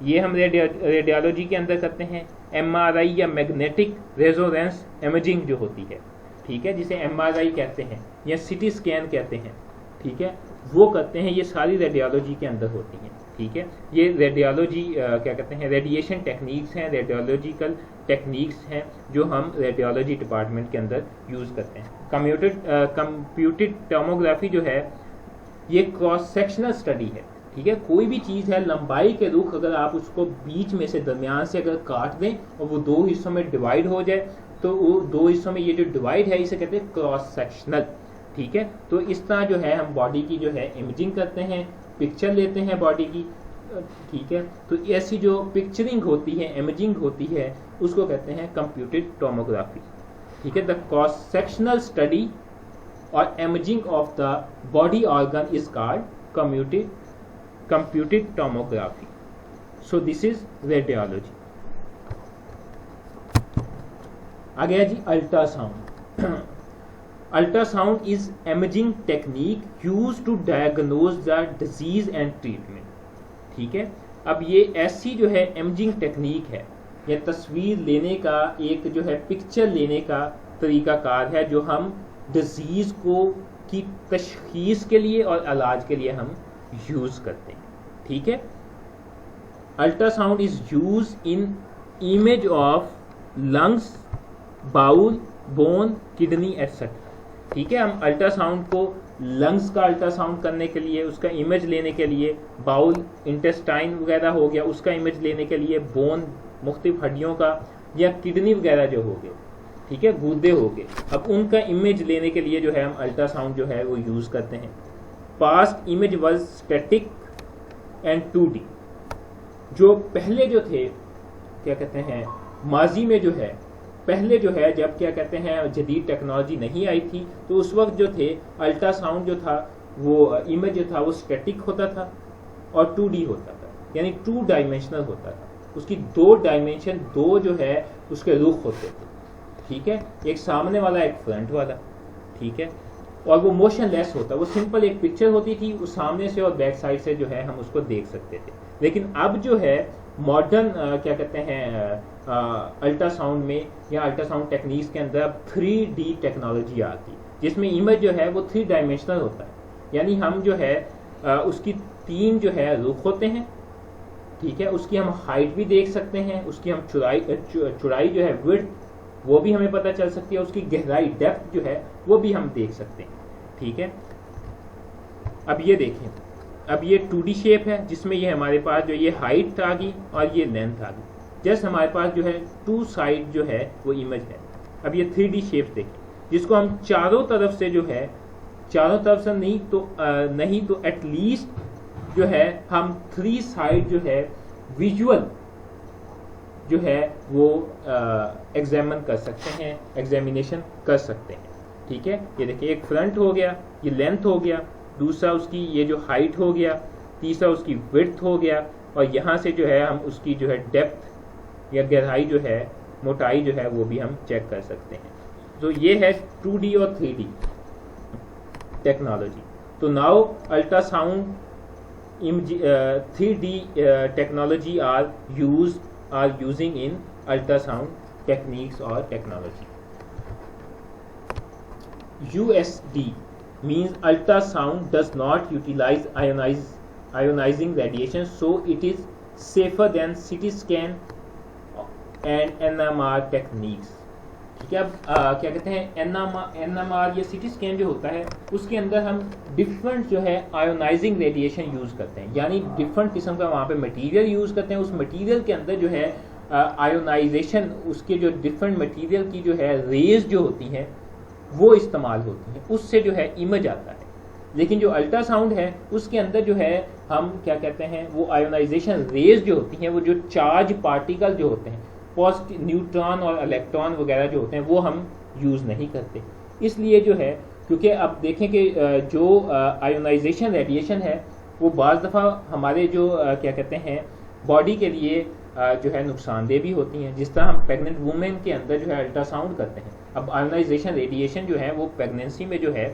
یہ ہم ریڈیالوجی کے اندر کرتے ہیں. MRI یا میگنیٹک ریزونینس امیجنگ جو ہوتی ہے, ٹھیک ہے, جسے MRI کہتے ہیں یا سی ٹی اسکین کہتے ہیں, ٹھیک ہے, وہ کرتے ہیں. یہ ساری ریڈیالوجی کے اندر ہوتی ہیں, ٹھیک ہے. یہ ریڈیالوجی کیا کہتے ہیں ریڈیشن ٹیکنیکس ہیں, ریڈیولوجیکل ٹیکنیکس ہیں جو ہم ریڈیالوجی ڈپارٹمنٹ کے اندر یوز کرتے ہیں. کمپیوٹڈ ٹوموگرافی جو ہے یہ کراس سیکشنل اسٹڈی ہے, ٹھیک ہے. کوئی بھی چیز ہے لمبائی کے رخ, اگر آپ اس کو بیچ میں سے درمیان سے اگر کاٹ دیں اور وہ دو حصوں میں ڈیوائڈ ہو جائے, تو وہ دو حصوں میں یہ جو ڈیوائڈ ہے اسے کہتے ہیں کراس سیکشنل, ٹھیک ہے. تو اس طرح جو ہے ہم باڈی کی جو ہے امیجنگ کرتے ہیں, پکچر لیتے ہیں باڈی کی, ٹھیک ہے. تو ایسی جو پکچرنگ ہوتی ہے, امیجنگ ہوتی ہے, اس کو کہتے ہیں کمپیوٹڈ ٹوموگرافی. ٹھیک ہے. The cross sectional study or imaging of the body organ is called computed tomography. So this is radiology. آ گیا جی ultrasound. Ultrasound is imaging technique use to diagnose the disease and treatment. ٹھیک ہے. اب یہ ایسی جو ہے امیجنگ ٹیکنیک ہے, یا تصویر لینے کا ایک جو ہے پکچر لینے کا طریقہ کار ہے جو ہم ڈیزیز کو کی تشخیص کے لیے اور علاج کے لیے ہم یوز کرتے ہیں. ٹھیک ہے. Ultrasound is use in image of lungs, bowel, bone, kidney etcetera. ٹھیک ہے. ہم الٹرا ساؤنڈ کو لنگس کا الٹرا ساؤنڈ کرنے کے لیے, اس کا امیج لینے کے لیے, باؤل انٹسٹائن وغیرہ ہو گیا اس کا امیج لینے کے لیے, بون مختلف ہڈیوں کا, یا کڈنی وغیرہ جو ہو گئے, ٹھیک ہے, گردے ہو گئے, اب ان کا امیج لینے کے لیے جو ہے ہم الٹرا ساؤنڈ جو ہے وہ یوز کرتے ہیں. Past image was static and 2D. جو پہلے جو تھے کیا کہتے ہیں ماضی میں جو ہے پہلے جو ہے جب کیا کہتے ہیں جدید ٹیکنالوجی نہیں آئی تھی, تو اس وقت جو تھے الٹرا ساؤنڈ جو تھا وہ امیج جو تھا وہ اسٹیٹک ہوتا تھا اور 2D ہوتا تھا, یعنی 2 ڈائمینشنل ہوتا تھا. اس کی 2 ڈائمینشن, 2 جو ہے اس کے رخ ہوتے تھے. ٹھیک ہے. ایک سامنے والا, ایک فرنٹ والا. ٹھیک ہے. اور وہ موشن لیس ہوتا, وہ سمپل ایک پکچر ہوتی تھی, وہ سامنے سے اور بیک سائڈ سے جو ہے ہم اس کو دیکھ سکتے تھے. لیکن اب جو ہے ماڈرن کیا کہتے ہیں الٹرا ساؤنڈ میں یا الٹرا ساؤنڈ ٹیکنیکس کے اندر اب 3D ٹیکنالوجی آتی, جس میں امیج جو ہے وہ 3 ڈائمینشنل ہوتا ہے. یعنی ہم جو ہے اس کی 3 جو ہے رخ ہوتے ہیں. ٹھیک ہے. اس کی ہم ہائٹ بھی دیکھ سکتے ہیں, اس کی ہم چوڑائی جو ہے وڈتھ وہ بھی ہمیں پتہ چل سکتی ہے, اس کی گہرائی ڈیپتھ جو ہے وہ بھی ہم دیکھ سکتے ہیں. ٹھیک ہے. اب یہ دیکھیں, اب یہ 2D شیپ ہے جس میں یہ ہمارے پاس جو یہ ہائٹ آ گئی اور یہ لینتھ آ گئی. جیسے ہمارے پاس جو ہے 2 سائڈ جو ہے وہ امیج ہے. اب یہ 3D شیپ دیکھیں جس کو ہم چاروں طرف سے جو ہے, چاروں طرف سے نہیں تو ایٹ لیسٹ جو ہے ہم 3 سائڈ جو ہے ویژول جو ہے وہ ایگزامن کر سکتے ہیں, ایگزامینیشن کر سکتے ہیں. ٹھیک ہے. یہ دیکھیں ایک فرنٹ ہو گیا, یہ لینتھ ہو گیا, دوسرا اس کی یہ جو ہائٹ ہو گیا, تیسرا اس کی وڈتھ ہو گیا, اور یہاں سے جو ہے ہم اس کی جو ہے ڈیپتھ یا گہرائی جو ہے موٹائی جو ہے وہ بھی ہم چیک کر سکتے ہیں. تو یہ ہے 2D اور 3D ٹیکنالوجی. تو now ultrasound 3D technology are using in ultrasound techniques or technology. USD means ultrasound does not utilize ionizing radiation, so it is safer than CT scan and NMR techniques. ٹھیک ہے. اب کیا کہتے ہیں NMR یا CT scan جو ہوتا ہے اس کے اندر ہم ڈفرنٹ جو ہے آئونائزنگ ریڈیشن یوز کرتے ہیں, یعنی ڈفرنٹ قسم کا وہاں پہ مٹیریل یوز کرتے ہیں. اس مٹیریل کے اندر جو ہے آئونائزیشن, اس کے جو ڈفرنٹ مٹیریل کی جو ہے ریز جو ہوتی ہیں وہ استعمال ہوتی ہیں, اس سے جو ہے امیج آتا ہے. لیکن جو الٹرا ساؤنڈ ہے اس کے اندر جو ہے ہم کیا کہتے ہیں وہ آئونائزیشن ریز جو ہوتی ہیں, وہ جو چارج پارٹیکل جو ہوتے ہیں, پازیٹیو نیوٹران اور الیکٹران وغیرہ جو ہوتے ہیں وہ ہم یوز نہیں کرتے. اس لیے جو ہے کیونکہ اب دیکھیں کہ جو آئونائزیشن ریڈیشن ہے وہ بعض دفعہ ہمارے جو کیا کہتے ہیں باڈی کے لیے جو ہے نقصان دہ بھی ہوتی ہیں. جس طرح ہم پیگننٹ وومن کے اندر جو ہے الٹرا ساؤنڈ کرتے ہیں, اب آئونائزیشن ریڈیشن جو ہے وہ پیگننسی میں جو ہے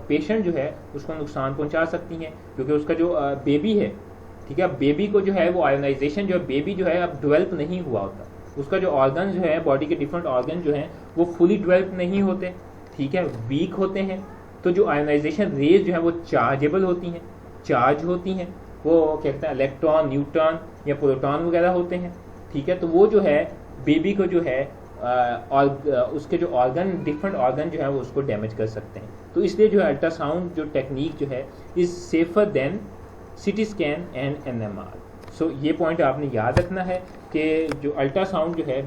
پیشنٹ جو ہے اس کو نقصان پہنچا سکتی ہیں, کیونکہ اس کا جو بیبی ہے, ٹھیک ہے, بیبی کو جو ہے وہ آئونائزیشن جو ہے بیبی جو ہے اب ڈیولپ نہیں ہوا ہوتا, اس کا جو آرگن جو ہے باڈی کے ڈفرنٹ آرگن جو ہیں وہ فلی ڈیولپ نہیں ہوتے, ٹھیک ہے, ویک ہوتے ہیں. تو جو آئونائزیشن ریز جو ہے وہ چارجیبل ہوتی ہیں, چارج ہوتی ہیں, وہ کہتے ہیں الیکٹران, نیوٹران یا پروٹون وغیرہ ہوتے ہیں. ٹھیک ہے. تو وہ جو ہے بیبی کو جو ہے اور اس کے جو آرگن ڈفرنٹ آرگن جو ہے وہ اس کو ڈیمیج کر سکتے ہیں. تو اس لیے جو ہے الٹرا ساؤنڈ جو ٹیکنیک جو ہے is safer than CT scan and NMR. سو یہ پوائنٹ آپ نے یاد رکھنا ہے کہ جو الٹرا ساؤنڈ جو ہے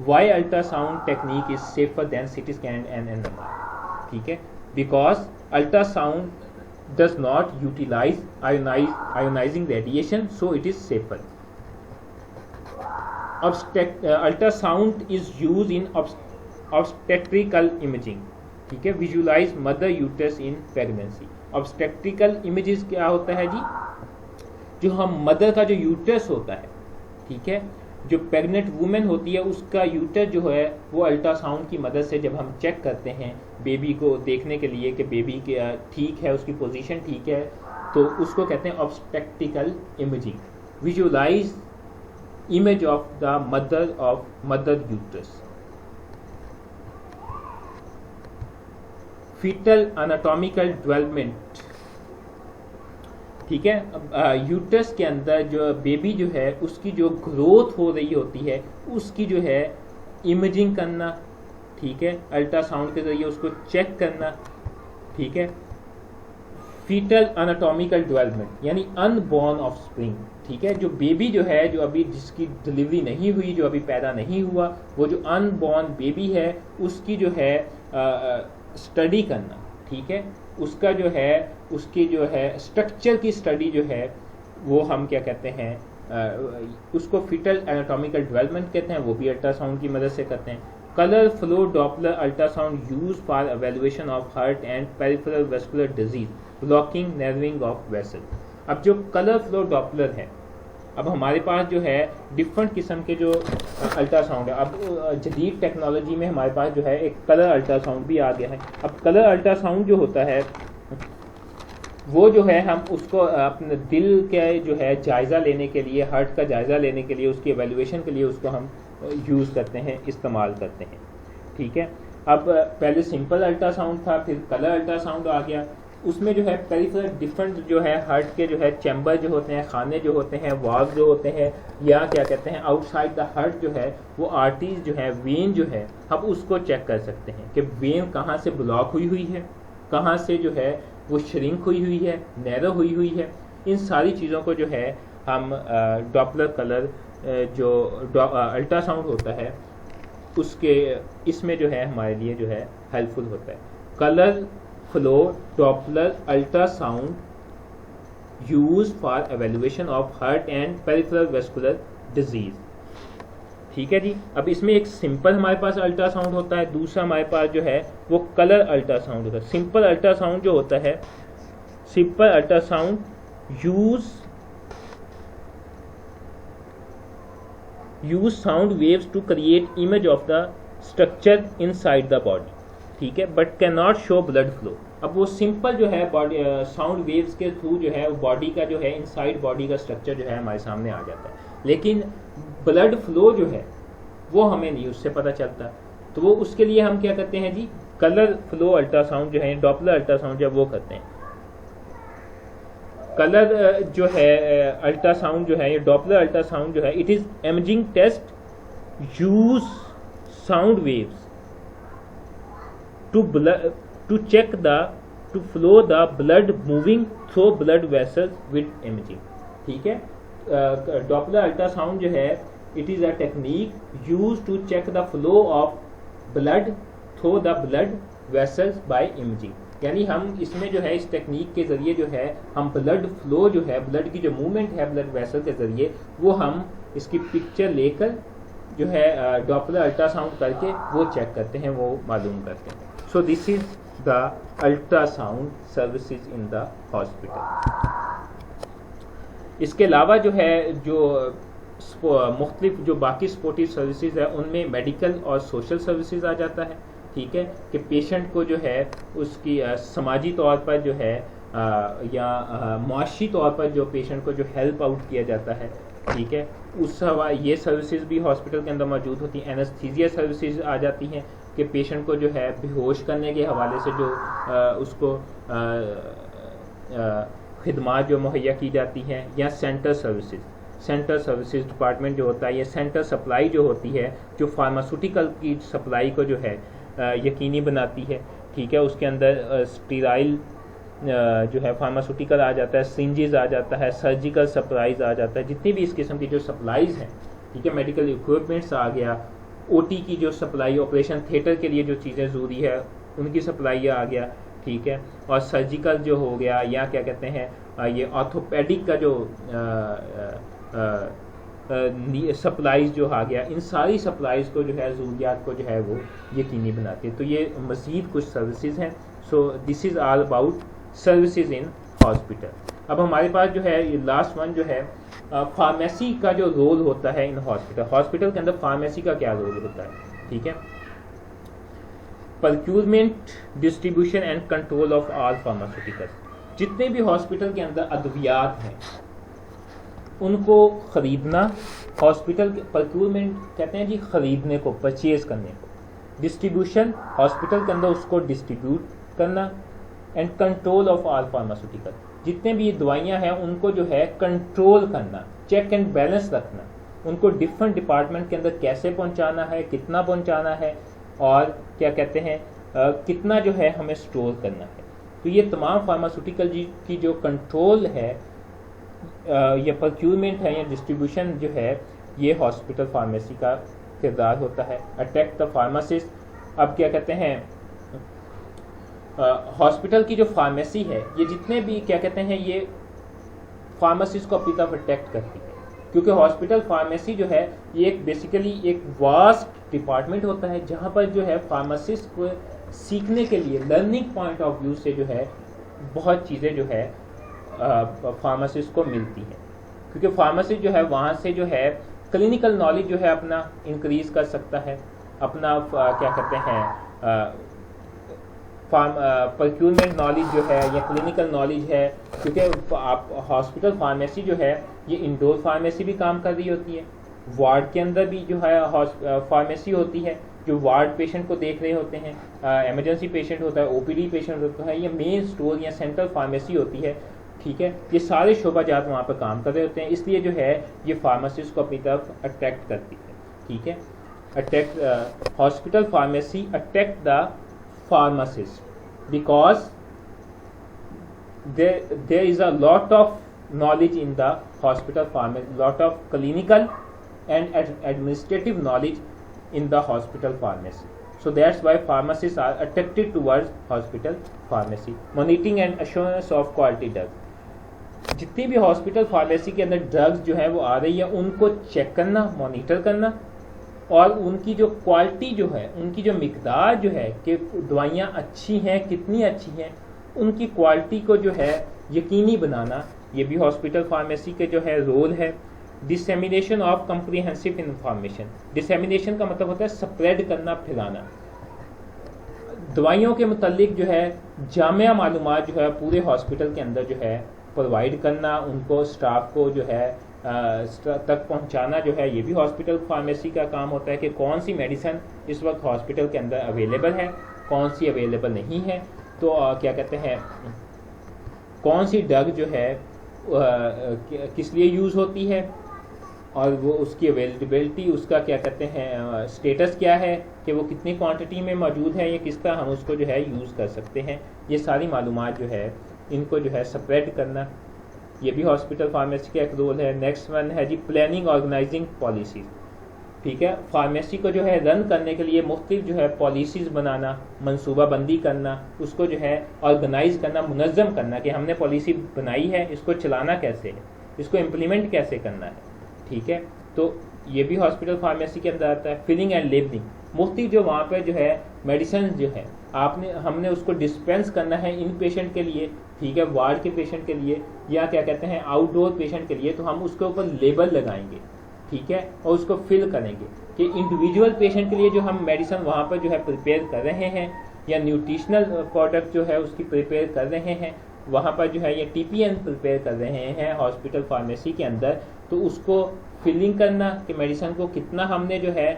why ultrasound technique is safer than CT scan and NMR. ٹھیک ہے. Because ultrasound does not utilize ionizing radiation, so it is safer. Ultrasound is used in obstetrical imaging. ٹھیک ہے, visualize mother uterus in pregnancy. obstetrical images کیا ہوتا ہے جی, جو ہم mother کا جو یوٹرس ہوتا ہے, ٹھیک ہے, جو پیگنٹ وومن ہوتی ہے اس کا یوٹر جو ہے وہ الٹرا ساؤنڈ کی مدد سے جب ہم چیک کرتے ہیں بیبی کو دیکھنے کے لیے کہ بیبی ٹھیک ہے, اس کی پوزیشن ٹھیک ہے, تو اس کو کہتے ہیں obstetrical imaging. visualize image of the mother uterus. fetal anatomical development. ٹھیک ہے, یوٹرس کے اندر جو بیبی جو ہے اس کی جو گروتھ ہو رہی ہوتی ہے اس کی جو ہے امیجنگ کرنا, ٹھیک ہے, الٹرا ساؤنڈ کے ذریعے اس کو چیک کرنا, ٹھیک ہے. فیٹل اناٹومیکل ڈیولپمنٹ یعنی ان بورن آف اسپرنگ, ٹھیک ہے, جو بیبی جو ہے جو ابھی جس کی ڈلیوری نہیں ہوئی, جو ابھی پیدا نہیں ہوا, وہ جو ان بورن بیبی ہے اس کی جو ہے اسٹڈی کرنا, ٹھیک ہے, اس کا جو ہے اس کی جو ہے اسٹرکچر کی اسٹڈی جو ہے وہ ہم کیا کہتے ہیں, اس کو فیٹل اناٹومیکل ڈیولپمنٹ کہتے ہیں, وہ بھی الٹرا ساؤنڈ کی مدد سے کرتے ہیں. Colour flow Doppler ultrasound use for evaluation of heart and peripheral vascular disease blocking narrowing of vessel. اب جو کلر فلو ڈاپلر ہے, اب ہمارے پاس جو ہے ڈفرنٹ قسم کے جو الٹرا ساؤنڈ ہے. اب جدید ٹیکنالوجی میں ہمارے پاس جو ہے ایک کلر الٹرا ساؤنڈ بھی آ گیا ہے. اب کلر الٹرا ساؤنڈ جو ہوتا ہے وہ جو ہے ہم اس کو اپنے دل کے جو ہے جائزہ لینے کے لیے, ہارٹ کا جائزہ لینے کے لیے, اس کی ایویلویشن کے لیے اس کو ہم یوز کرتے ہیں, استعمال کرتے ہیں, ٹھیک ہے. اب پہلے سمپل الٹرا ساؤنڈ تھا, پھر کلر الٹرا ساؤنڈ آ گیا. اس میں جو ہے پیریفرل ڈفرنٹ جو ہے ہارٹ کے جو ہے چیمبر جو ہوتے ہیں, خانے جو ہوتے ہیں, والو جو ہوتے ہیں, یا کیا کہتے ہیں آؤٹ سائڈ دا ہارٹ جو ہے وہ آرٹریز جو ہے, وین جو ہے, اب اس کو چیک کر سکتے ہیں کہ وین کہاں سے بلاک ہوئی ہے, کہاں سے جو ہے وہ شرنک ہوئی ہے, نیرو ہوئی ہے. ان ساری چیزوں کو جو ہے ہم ڈاپلر کلر جو الٹرا ساؤنڈ ہوتا ہے اس میں جو ہے ہمارے لیے جو ہے ہیلپ فل ہوتا ہے. Colour flow Doppler ultrasound use for evaluation of heart and peripheral vascular disease, ٹھیک ہے جی. اب اس میں ایک سمپل ہمارے پاس الٹرا ساؤنڈ ہوتا ہے, دوسرا ہمارے پاس جو ہے وہ کلر الٹرا ساؤنڈ ہوتا ہے. سمپل الٹرا ساؤنڈ جو ہوتا ہے, simple ultrasound use sound waves to create image of the structure inside the body, ٹھیک ہے, but can not show blood flow. اب وہ سمپل جو ہے ساؤنڈ ویوز کے تھرو جو ہے باڈی کا جو ہے ان سائڈ باڈی کا اسٹرکچر جو ہے ہمارے سامنے آ جاتا ہے, لیکن بلڈ فلو جو ہے وہ ہمیں نہیں اس سے پتہ چلتا. تو وہ اس کے لیے ہم کیا کرتے ہیں جی, کلر فلو الٹرا ساؤنڈ جو ہے, ڈاپلر الٹرا ساؤنڈ جو ہے وہ کرتے ہیں. کلر جو ہے الٹرا ساؤنڈ جو ہے, یہ ڈاپلر الٹرا ساؤنڈ جو ہے, it is imaging test use sound waves to check to flow the blood moving through blood vessels with imaging, ٹھیک ہے. ڈاپلر الٹرا ساؤنڈ جو ہے it is a technique use to check the flow of blood through the blood vessels by imaging. یعنی ہم اس میں جو ہے اس technique کے ذریعے جو ہے ہم بلڈ فلو جو ہے, بلڈ کی جو موومنٹ ہے بلڈ ویسل کے ذریعے, وہ ہم اس کی پکچر لے کر جو ہے ڈاپلر الٹرا ساؤنڈ کر کے وہ چیک کرتے ہیں, وہ معلوم کرتے ہیں. So this is the ultrasound services in the hospital. اس کے علاوہ جو ہے جو مختلف جو باقی سپورٹیو سروسز ہے ان میں میڈیکل اور سوشل سروسز آ جاتا ہے, ٹھیک ہے, کہ پیشنٹ کو جو ہے اس کی سماجی طور پر جو ہے یا معاشی طور پر جو پیشنٹ کو جو ہیلپ آؤٹ کیا جاتا ہے, ٹھیک ہے, اس یہ سروسز بھی ہاسپٹل کے اندر موجود ہوتی ہیں. اینستھیزیا سروسز آ جاتی ہیں کہ پیشنٹ کو جو ہے بے ہوش کرنے کے حوالے سے جو اس کو خدمات جو مہیا کی جاتی ہیں. یا سینٹر سروسز ڈپارٹمنٹ جو ہوتا ہے, یہ سینٹر سپلائی جو ہوتی ہے جو فارماسوٹیکل کی سپلائی کو جو ہے یقینی بناتی ہے, ٹھیک ہے. اس کے اندر اسٹیرائل جو ہے فارماسوٹیکل آ جاتا ہے, سرنجز آ جاتا ہے, سرجیکل سپلائز آ جاتا ہے, جتنی بھی اس قسم کی جو سپلائز ہیں, ٹھیک ہے, میڈیکل اکوپمنٹس آ گیا, او ٹی کی جو سپلائی, آپریشن تھیٹر کے لیے جو چیزیں ضروری ہے ان کی سپلائی آ گیا, ٹھیک ٹھیک ہے، اور سرجیکل جو ہو گیا یا کیا کہتے ہیں یہ آرتھوپیڈک کا جو سپلائز جو آ گیا، ان ساری سپلائز کو جو ہے ضروریات کو جو ہے وہ یقینی بناتے ہیں. تو یہ مزید کچھ سروسز ہیں. So this is all about services in hospital. اب ہمارے پاس جو ہے یہ لاسٹ ون جو ہے فارمیسی کا جو رول ہوتا ہے ان ہاسپٹل. ہاسپٹل کے اندر فارمیسی کا کیا رول ہوتا ہے؟ ٹھیک ہے، procurement, distribution and control of all pharmaceutical. جتنے بھی ہاسپٹل کے اندر ادویات ہیں ان کو خریدنا، ہاسپٹل پرکیورمنٹ کہتے ہیں جی خریدنے کو، پرچیز کرنے کو. ڈسٹریبیوشن، ہاسپٹل کے اندر اس کو ڈسٹریبیوٹ کرنا. And control of all pharmaceutical, جتنے بھی دوائیاں ہیں ان کو جو ہے کنٹرول کرنا، چیک اینڈ بیلنس رکھنا. ان کو ڈفرینٹ ڈپارٹمنٹ کے اندر کیسے پہنچانا ہے، کتنا پہنچانا ہے، اور کیا کہتے ہیں کتنا جو ہے ہمیں اسٹور کرنا ہے. تو یہ تمام فارماسیوٹیکل کی جو کنٹرول ہے یا پرکیورمنٹ ہے یا ڈسٹریبیوشن جو ہے، یہ ہاسپٹل فارمیسی کا کردار ہوتا ہے. Attack the pharmacist. اب کیا کہتے ہیں ہاسپٹل کی جو فارمیسی ہے یہ جتنے بھی کیا کہتے ہیں یہ فارماسسٹ کو اپنی طرف اٹیکٹ کرتی ہے، کیونکہ ہاسپٹل فارمیسی جو ہے یہ ایک بیسیکلی ایک واسٹ ڈپارٹمنٹ ہوتا ہے جہاں پر جو ہے فارماسسٹ کو سیکھنے کے لیے لرننگ پوائنٹ آف ویو سے جو ہے بہت چیزیں جو ہے فارماسسٹ کو ملتی ہیں. کیونکہ فارماسسٹ جو ہے وہاں سے جو ہے کلینکل نالج جو ہے اپنا انکریز کر سکتا ہے، اپنا کیا کہتے ہیں پرکیورمنٹ نالج جو ہے یا کلینکل نالج ہے. کیونکہ آپ ہاسپٹل فارمیسی جو ہے یہ انڈور فارمیسی بھی کام کر رہی ہوتی ہے، وارڈ کے اندر بھی جو ہے فارمیسی ہوتی ہے جو وارڈ پیشنٹ کو دیکھ رہے ہوتے ہیں، ایمرجنسی پیشنٹ ہوتا ہے، او پی ڈی پیشنٹ ہوتا ہے، یا مین اسٹور یا سینٹرل فارمیسی ہوتی ہے. ٹھیک ہے، یہ سارے شعبہ جات وہاں پہ کام کر رہے ہوتے ہیں، اس لیے جو ہے یہ فارماسسٹ کو اپنی طرف اٹریکٹ کرتی ہے. ٹھیک ہے، attack hospital pharmacy اٹیکٹ the pharmacist because there is a lot of knowledge in the hospital pharmacy, lot of clinical and administrative knowledge in the hospital pharmacy. So that's why pharmacists are attracted towards hospital pharmacy. Monitoring and assurance of quality drugs. جتنی بھی hospital pharmacy کے اندر drugs جو ہیں وہ آ رہی ہیں ان کو check کرنا، مانیٹر کرنا، اور ان کی جو کوالٹی جو ہے، ان کی جو مقدار جو ہے کہ دوائیاں اچھی ہیں، کتنی اچھی ہیں، ان کی کوالٹی کو جو ہے یقینی بنانا، یہ بھی ہاسپٹل فارمیسی کے جو ہے رول ہے. Dissemination of comprehensive information. Dissemination کا مطلب ہوتا ہے سپریڈ کرنا، پھیلانا. دوائیوں کے متعلق جو ہے جامع معلومات جو ہے پورے ہاسپٹل کے اندر جو ہے پرووائڈ کرنا، ان کو اسٹاف کو جو ہے تک پہنچانا جو ہے، یہ بھی ہاسپٹل فارمیسی کا کام ہوتا ہے کہ کون سی میڈیسن اس وقت ہاسپٹل کے اندر اویلیبل ہے، کون سی اویلیبل نہیں ہے. تو کیا کہتے ہیں کون سی ڈرگ جو ہے کس لیے یوز ہوتی ہے، اور وہ اس کی اویلیبلٹی، اس کا کیا کہتے ہیں اسٹیٹس کیا ہے کہ وہ کتنی کوانٹٹی میں موجود ہے، یا کس طرح ہم اس کو جو ہے یوز کر سکتے ہیں. یہ ساری معلومات جو ہے ان کو جو ہے سپریڈ کرنا، یہ بھی ہاسپٹل فارمیسی کا ایک رول ہے. نیکسٹ ون ہے جی پلاننگ آرگنائزنگ پالیسیز. ٹھیک ہے، فارمیسی کو جو ہے رن کرنے کے لیے مختلف جو ہے پالیسیز بنانا، منصوبہ بندی کرنا، اس کو جو ہے آرگنائز کرنا، منظم کرنا کہ ہم نے پالیسی بنائی ہے، اس کو چلانا کیسے ہے، اس کو امپلیمنٹ کیسے کرنا ہے. ٹھیک ہے، تو یہ بھی ہاسپٹل فارمیسی کے اندر آتا ہے. فلنگ اینڈ لیبلنگ، مختلف جو وہاں پہ جو ہے میڈیسن جو ہے ہم نے اس کو ڈسپینس کرنا ہے ان پیشنٹ کے لیے، ٹھیک ہے، وارڈ کے پیشنٹ کے لیے یا کیا کہتے ہیں آؤٹ ڈور پیشنٹ کے لیے، تو ہم اس کے اوپر لیبل لگائیں گے. ٹھیک ہے، اور اس کو فل کریں گے کہ انڈیویجول پیشنٹ کے لیے جو ہم میڈیسن وہاں پر جو ہے پریپیئر کر رہے ہیں، یا نیوٹریشنل پروڈکٹ جو ہے اس کی پریپیئر کر رہے ہیں وہاں پر جو ہے یہ ٹی پی این پریپیئر کر رہے ہیں ہاسپٹل فارمیسی کے اندر، تو اس کو فلنگ کرنا کہ میڈیسن کو کتنا ہم نے جو ہے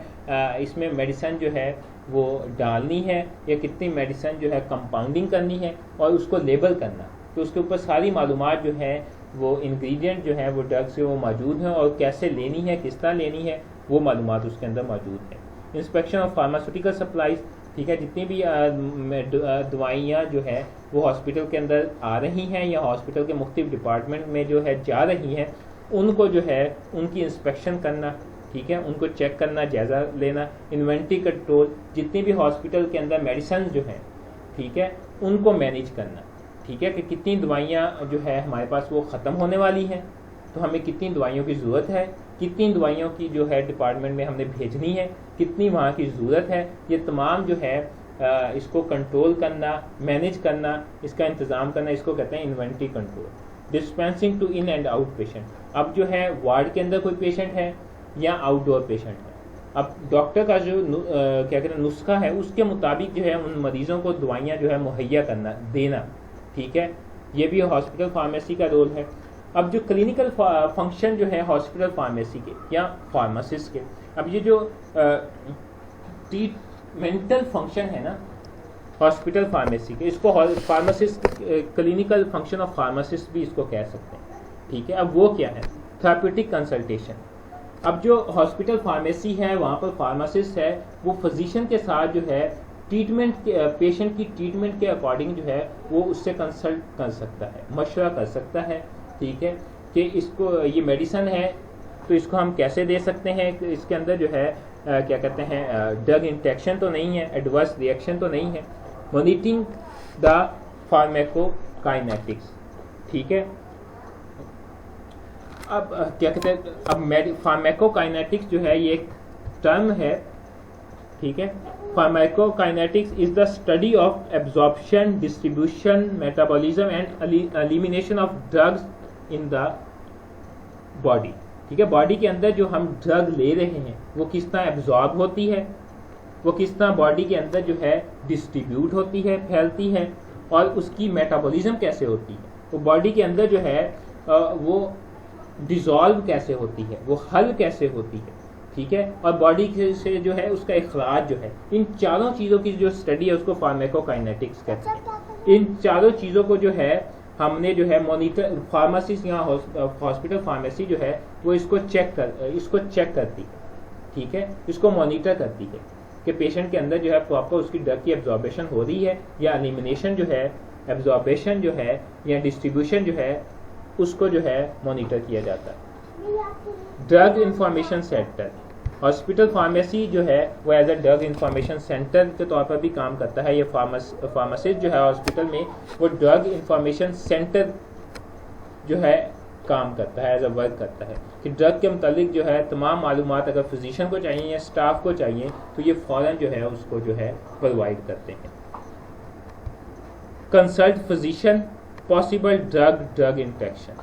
اس میں میڈیسن جو ہے وہ ڈالنی ہے، یا کتنی میڈیسن جو ہے کمپاؤنڈنگ کرنی ہے، اور اس کو لیبل کرنا. تو اس کے اوپر ساری معلومات جو ہے وہ انگریڈینٹ جو ہیں وہ ڈرگ سے وہ موجود ہیں، اور کیسے لینی ہے، کس طرح لینی ہے، وہ معلومات اس کے اندر موجود ہیں. Inspection of pharmaceutical supplies. ٹھیک ہے، جتنی بھی دوائیاں جو ہے وہ ہاسپٹل کے اندر آ رہی ہیں یا ہاسپٹل کے مختلف ڈپارٹمنٹ میں جو ہے جا رہی ہیں، ان کو جو ہے ان کی انسپیکشن کرنا. ٹھیک ہے، ان کو چیک کرنا، جائزہ لینا. انوینٹری کنٹرول، جتنی بھی ہاسپٹل کے اندر میڈیسن جو ہیں، ٹھیک ہے، ان کو مینیج کرنا، ٹھیک ہے، کہ کتنی دوائیاں جو ہے ہمارے پاس وہ ختم ہونے والی ہیں، تو ہمیں کتنی دوائیوں کی ضرورت ہے، کتنی دوائیوں کی جو ہے ڈپارٹمنٹ میں ہم نے بھیجنی ہے، کتنی وہاں کی ضرورت ہے، یہ تمام جو ہے اس کو کنٹرول کرنا، مینیج کرنا، اس کا انتظام کرنا، اس کو کہتے ہیں inventory control. Dispensing to in and out patient. اب جو ہے وارڈ کے اندر کوئی پیشنٹ ہے یا آؤٹ ڈور پیشنٹ ہے، اب ڈاکٹر کا جو کیا کہتے ہیں نسخہ ہے اس کے مطابق جو ہے ان مریضوں کو دوائیاں جو ہے مہیا کرنا، دینا، ٹھیک ہے، یہ بھی ہاسپٹل فارمیسی کا رول ہے. اب جو کلینکل فنکشن جو ہے ہاسپٹل فارمیسی کے یا فارماسسٹ کے، اب یہ جو ٹریٹمنٹل فنکشن ہے نا ہاسپٹل فارمیسی کے، اس کو pharmacist clinical function of pharmacist بھی اس کو کہہ سکتے ہیں، ٹھیک ہے. اب وہ کیا ہے؟ Therapeutic consultation. اب جو ہاسپٹل فارمیسی ہے وہاں پر فارماسسٹ ہے وہ فزیشین کے ساتھ جو ہے ٹریٹمنٹ پیشنٹ کی ٹریٹمنٹ کے اکارڈنگ جو ہے وہ اس سے کنسلٹ کر سکتا ہے، مشورہ کر سکتا ہے، ٹھیک ہے، کہ اس کو یہ میڈیسن ہے تو اس کو ہم کیسے دے سکتے ہیں، اس کے اندر جو ہے کیا کہتے ہیں ڈرگ انٹریکشن تو نہیں ہے، ایڈورس ریئیکشن تو نہیں ہے. مانیٹرنگ دا فارمیکو کائنیٹکس، ٹھیک ہے. اب کیا کہتے ہیں، اب فارمیکو کائنیٹکس جو ہے یہ ایک ٹرم ہے، ٹھیک ہے. Pharmacokinetics is the study of absorption, distribution, metabolism and elimination of drugs in the body, ٹھیک ہے. باڈی کے اندر جو ہم ڈرگ لے رہے ہیں وہ کس طرح ایبزارب ہوتی ہے، وہ کس طرح باڈی کے اندر جو ہے ڈسٹریبیوٹ ہوتی ہے، پھیلتی ہے، اور اس کی میٹابولزم کیسے ہوتی ہے، وہ باڈی کے اندر جو ہے وہ ڈیزالو کیسے ہوتی ہے، وہ حل کیسے ہوتی ہے، ٹھیک ہے، اور باڈی سے جو ہے اس کا اخراج جو ہے. ان چاروں چیزوں کی جو اسٹڈی ہے اس کو فارمیکو کائنیٹکس کہتے ہیں. ان چاروں چیزوں کو جو ہے ہم نے جو ہے مانیٹر فارماسسٹ یا ہاسپٹل فارمیسی جو ہے وہ اس کو چیک کرتی ہے، ٹھیک ہے، اس کو مانیٹر کرتی ہے کہ پیشنٹ کے اندر جو ہے پراپر اس کی ڈرگ کی ایبزاربیشن ہو رہی ہے یا ایلیمینیشن جو ہے، ایبزاربیشن جو ہے یا ڈسٹریبیوشن جو ہے اس کو جو ہے مانیٹر کیا جاتا ہے. Drug information centre. Hospital pharmacy جو ہے وہ as a drug information centre کے طور پر بھی کام کرتا ہے. یہ فارماسسٹ جو ہے ہاسپٹل میں وہ ڈرگ انفارمیشن سینٹر جو ہے کام کرتا ہے، ایز اے ورک کرتا ہے کہ ڈرگ کے متعلق جو ہے تمام معلومات اگر فزیشین کو چاہیے یا اسٹاف کو چاہیے تو یہ فوراً جو ہے اس کو جو ہے پرووائڈ کرتے ہیں. Consult physician possible drug interaction,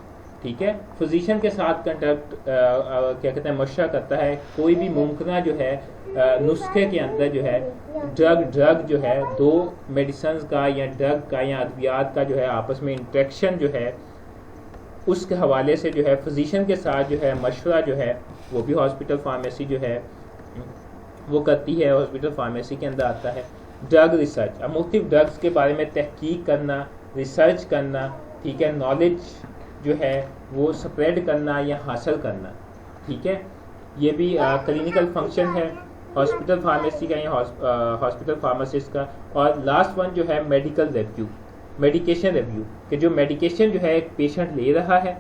ٹھیک ہے. فزیشین کے ساتھ کنٹیکٹ کیا کہتے ہیں مشورہ کرتا ہے کوئی بھی ممکنہ جو ہے نسخے کے اندر جو ہے ڈرگ جو ہے دو میڈیسنز کا یا ڈرگ کا یا ادویات کا جو ہے آپس میں انٹریکشن جو ہے اس کے حوالے سے جو ہے فزیشین کے ساتھ جو ہے مشورہ جو ہے وہ بھی ہاسپٹل فارمیسی جو ہے وہ کرتی ہے، ہاسپٹل فارمیسی کے اندر آتا ہے. Drug research. اب مختلف ڈرگز کے بارے میں تحقیق کرنا، ریسرچ کرنا، ٹھیک ہے، نالج جو ہے وہ سپریڈ کرنا یا حاصل کرنا، ٹھیک ہے، یہ بھی کلینکل فنکشن ہے ہاسپٹل فارمیسی کا یا ہاسپٹل فارماسسٹ کا. اور لاسٹ ون جو ہے میڈیکل ریویو، میڈیکیشن ریویو، کہ جو میڈیکیشن جو ہے ایک پیشنٹ لے رہا ہے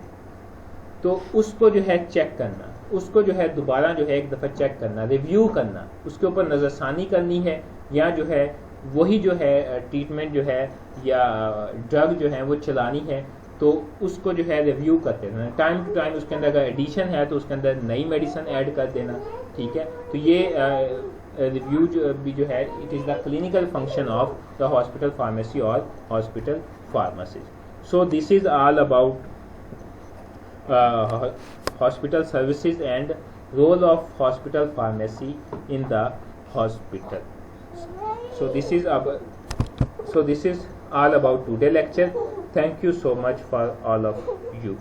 تو اس کو جو ہے چیک کرنا، اس کو جو ہے دوبارہ جو ہے ایک دفعہ چیک کرنا، ریویو کرنا، اس کے اوپر نظر ثانی کرنی ہے، یا جو ہے وہی جو ہے ٹریٹمنٹ جو ہے یا ڈرگ جو ہے وہ چلانی ہے تو اس کو جو ہے ریویو کرتے رہنا. ٹائم ٹو ٹائم اس کے اندر اگر ایڈیشن ہے تو اس کے اندر نئی میڈیسن ایڈ کر دینا، ٹھیک ہے. تو یہ ریویو جو ہے it is the clinical function of the hospital pharmacy or hospital pharmacist. So this is all about hospital services and role of hospital pharmacy in the hospital. So this is all about today lecture. Thank you so much for all of you.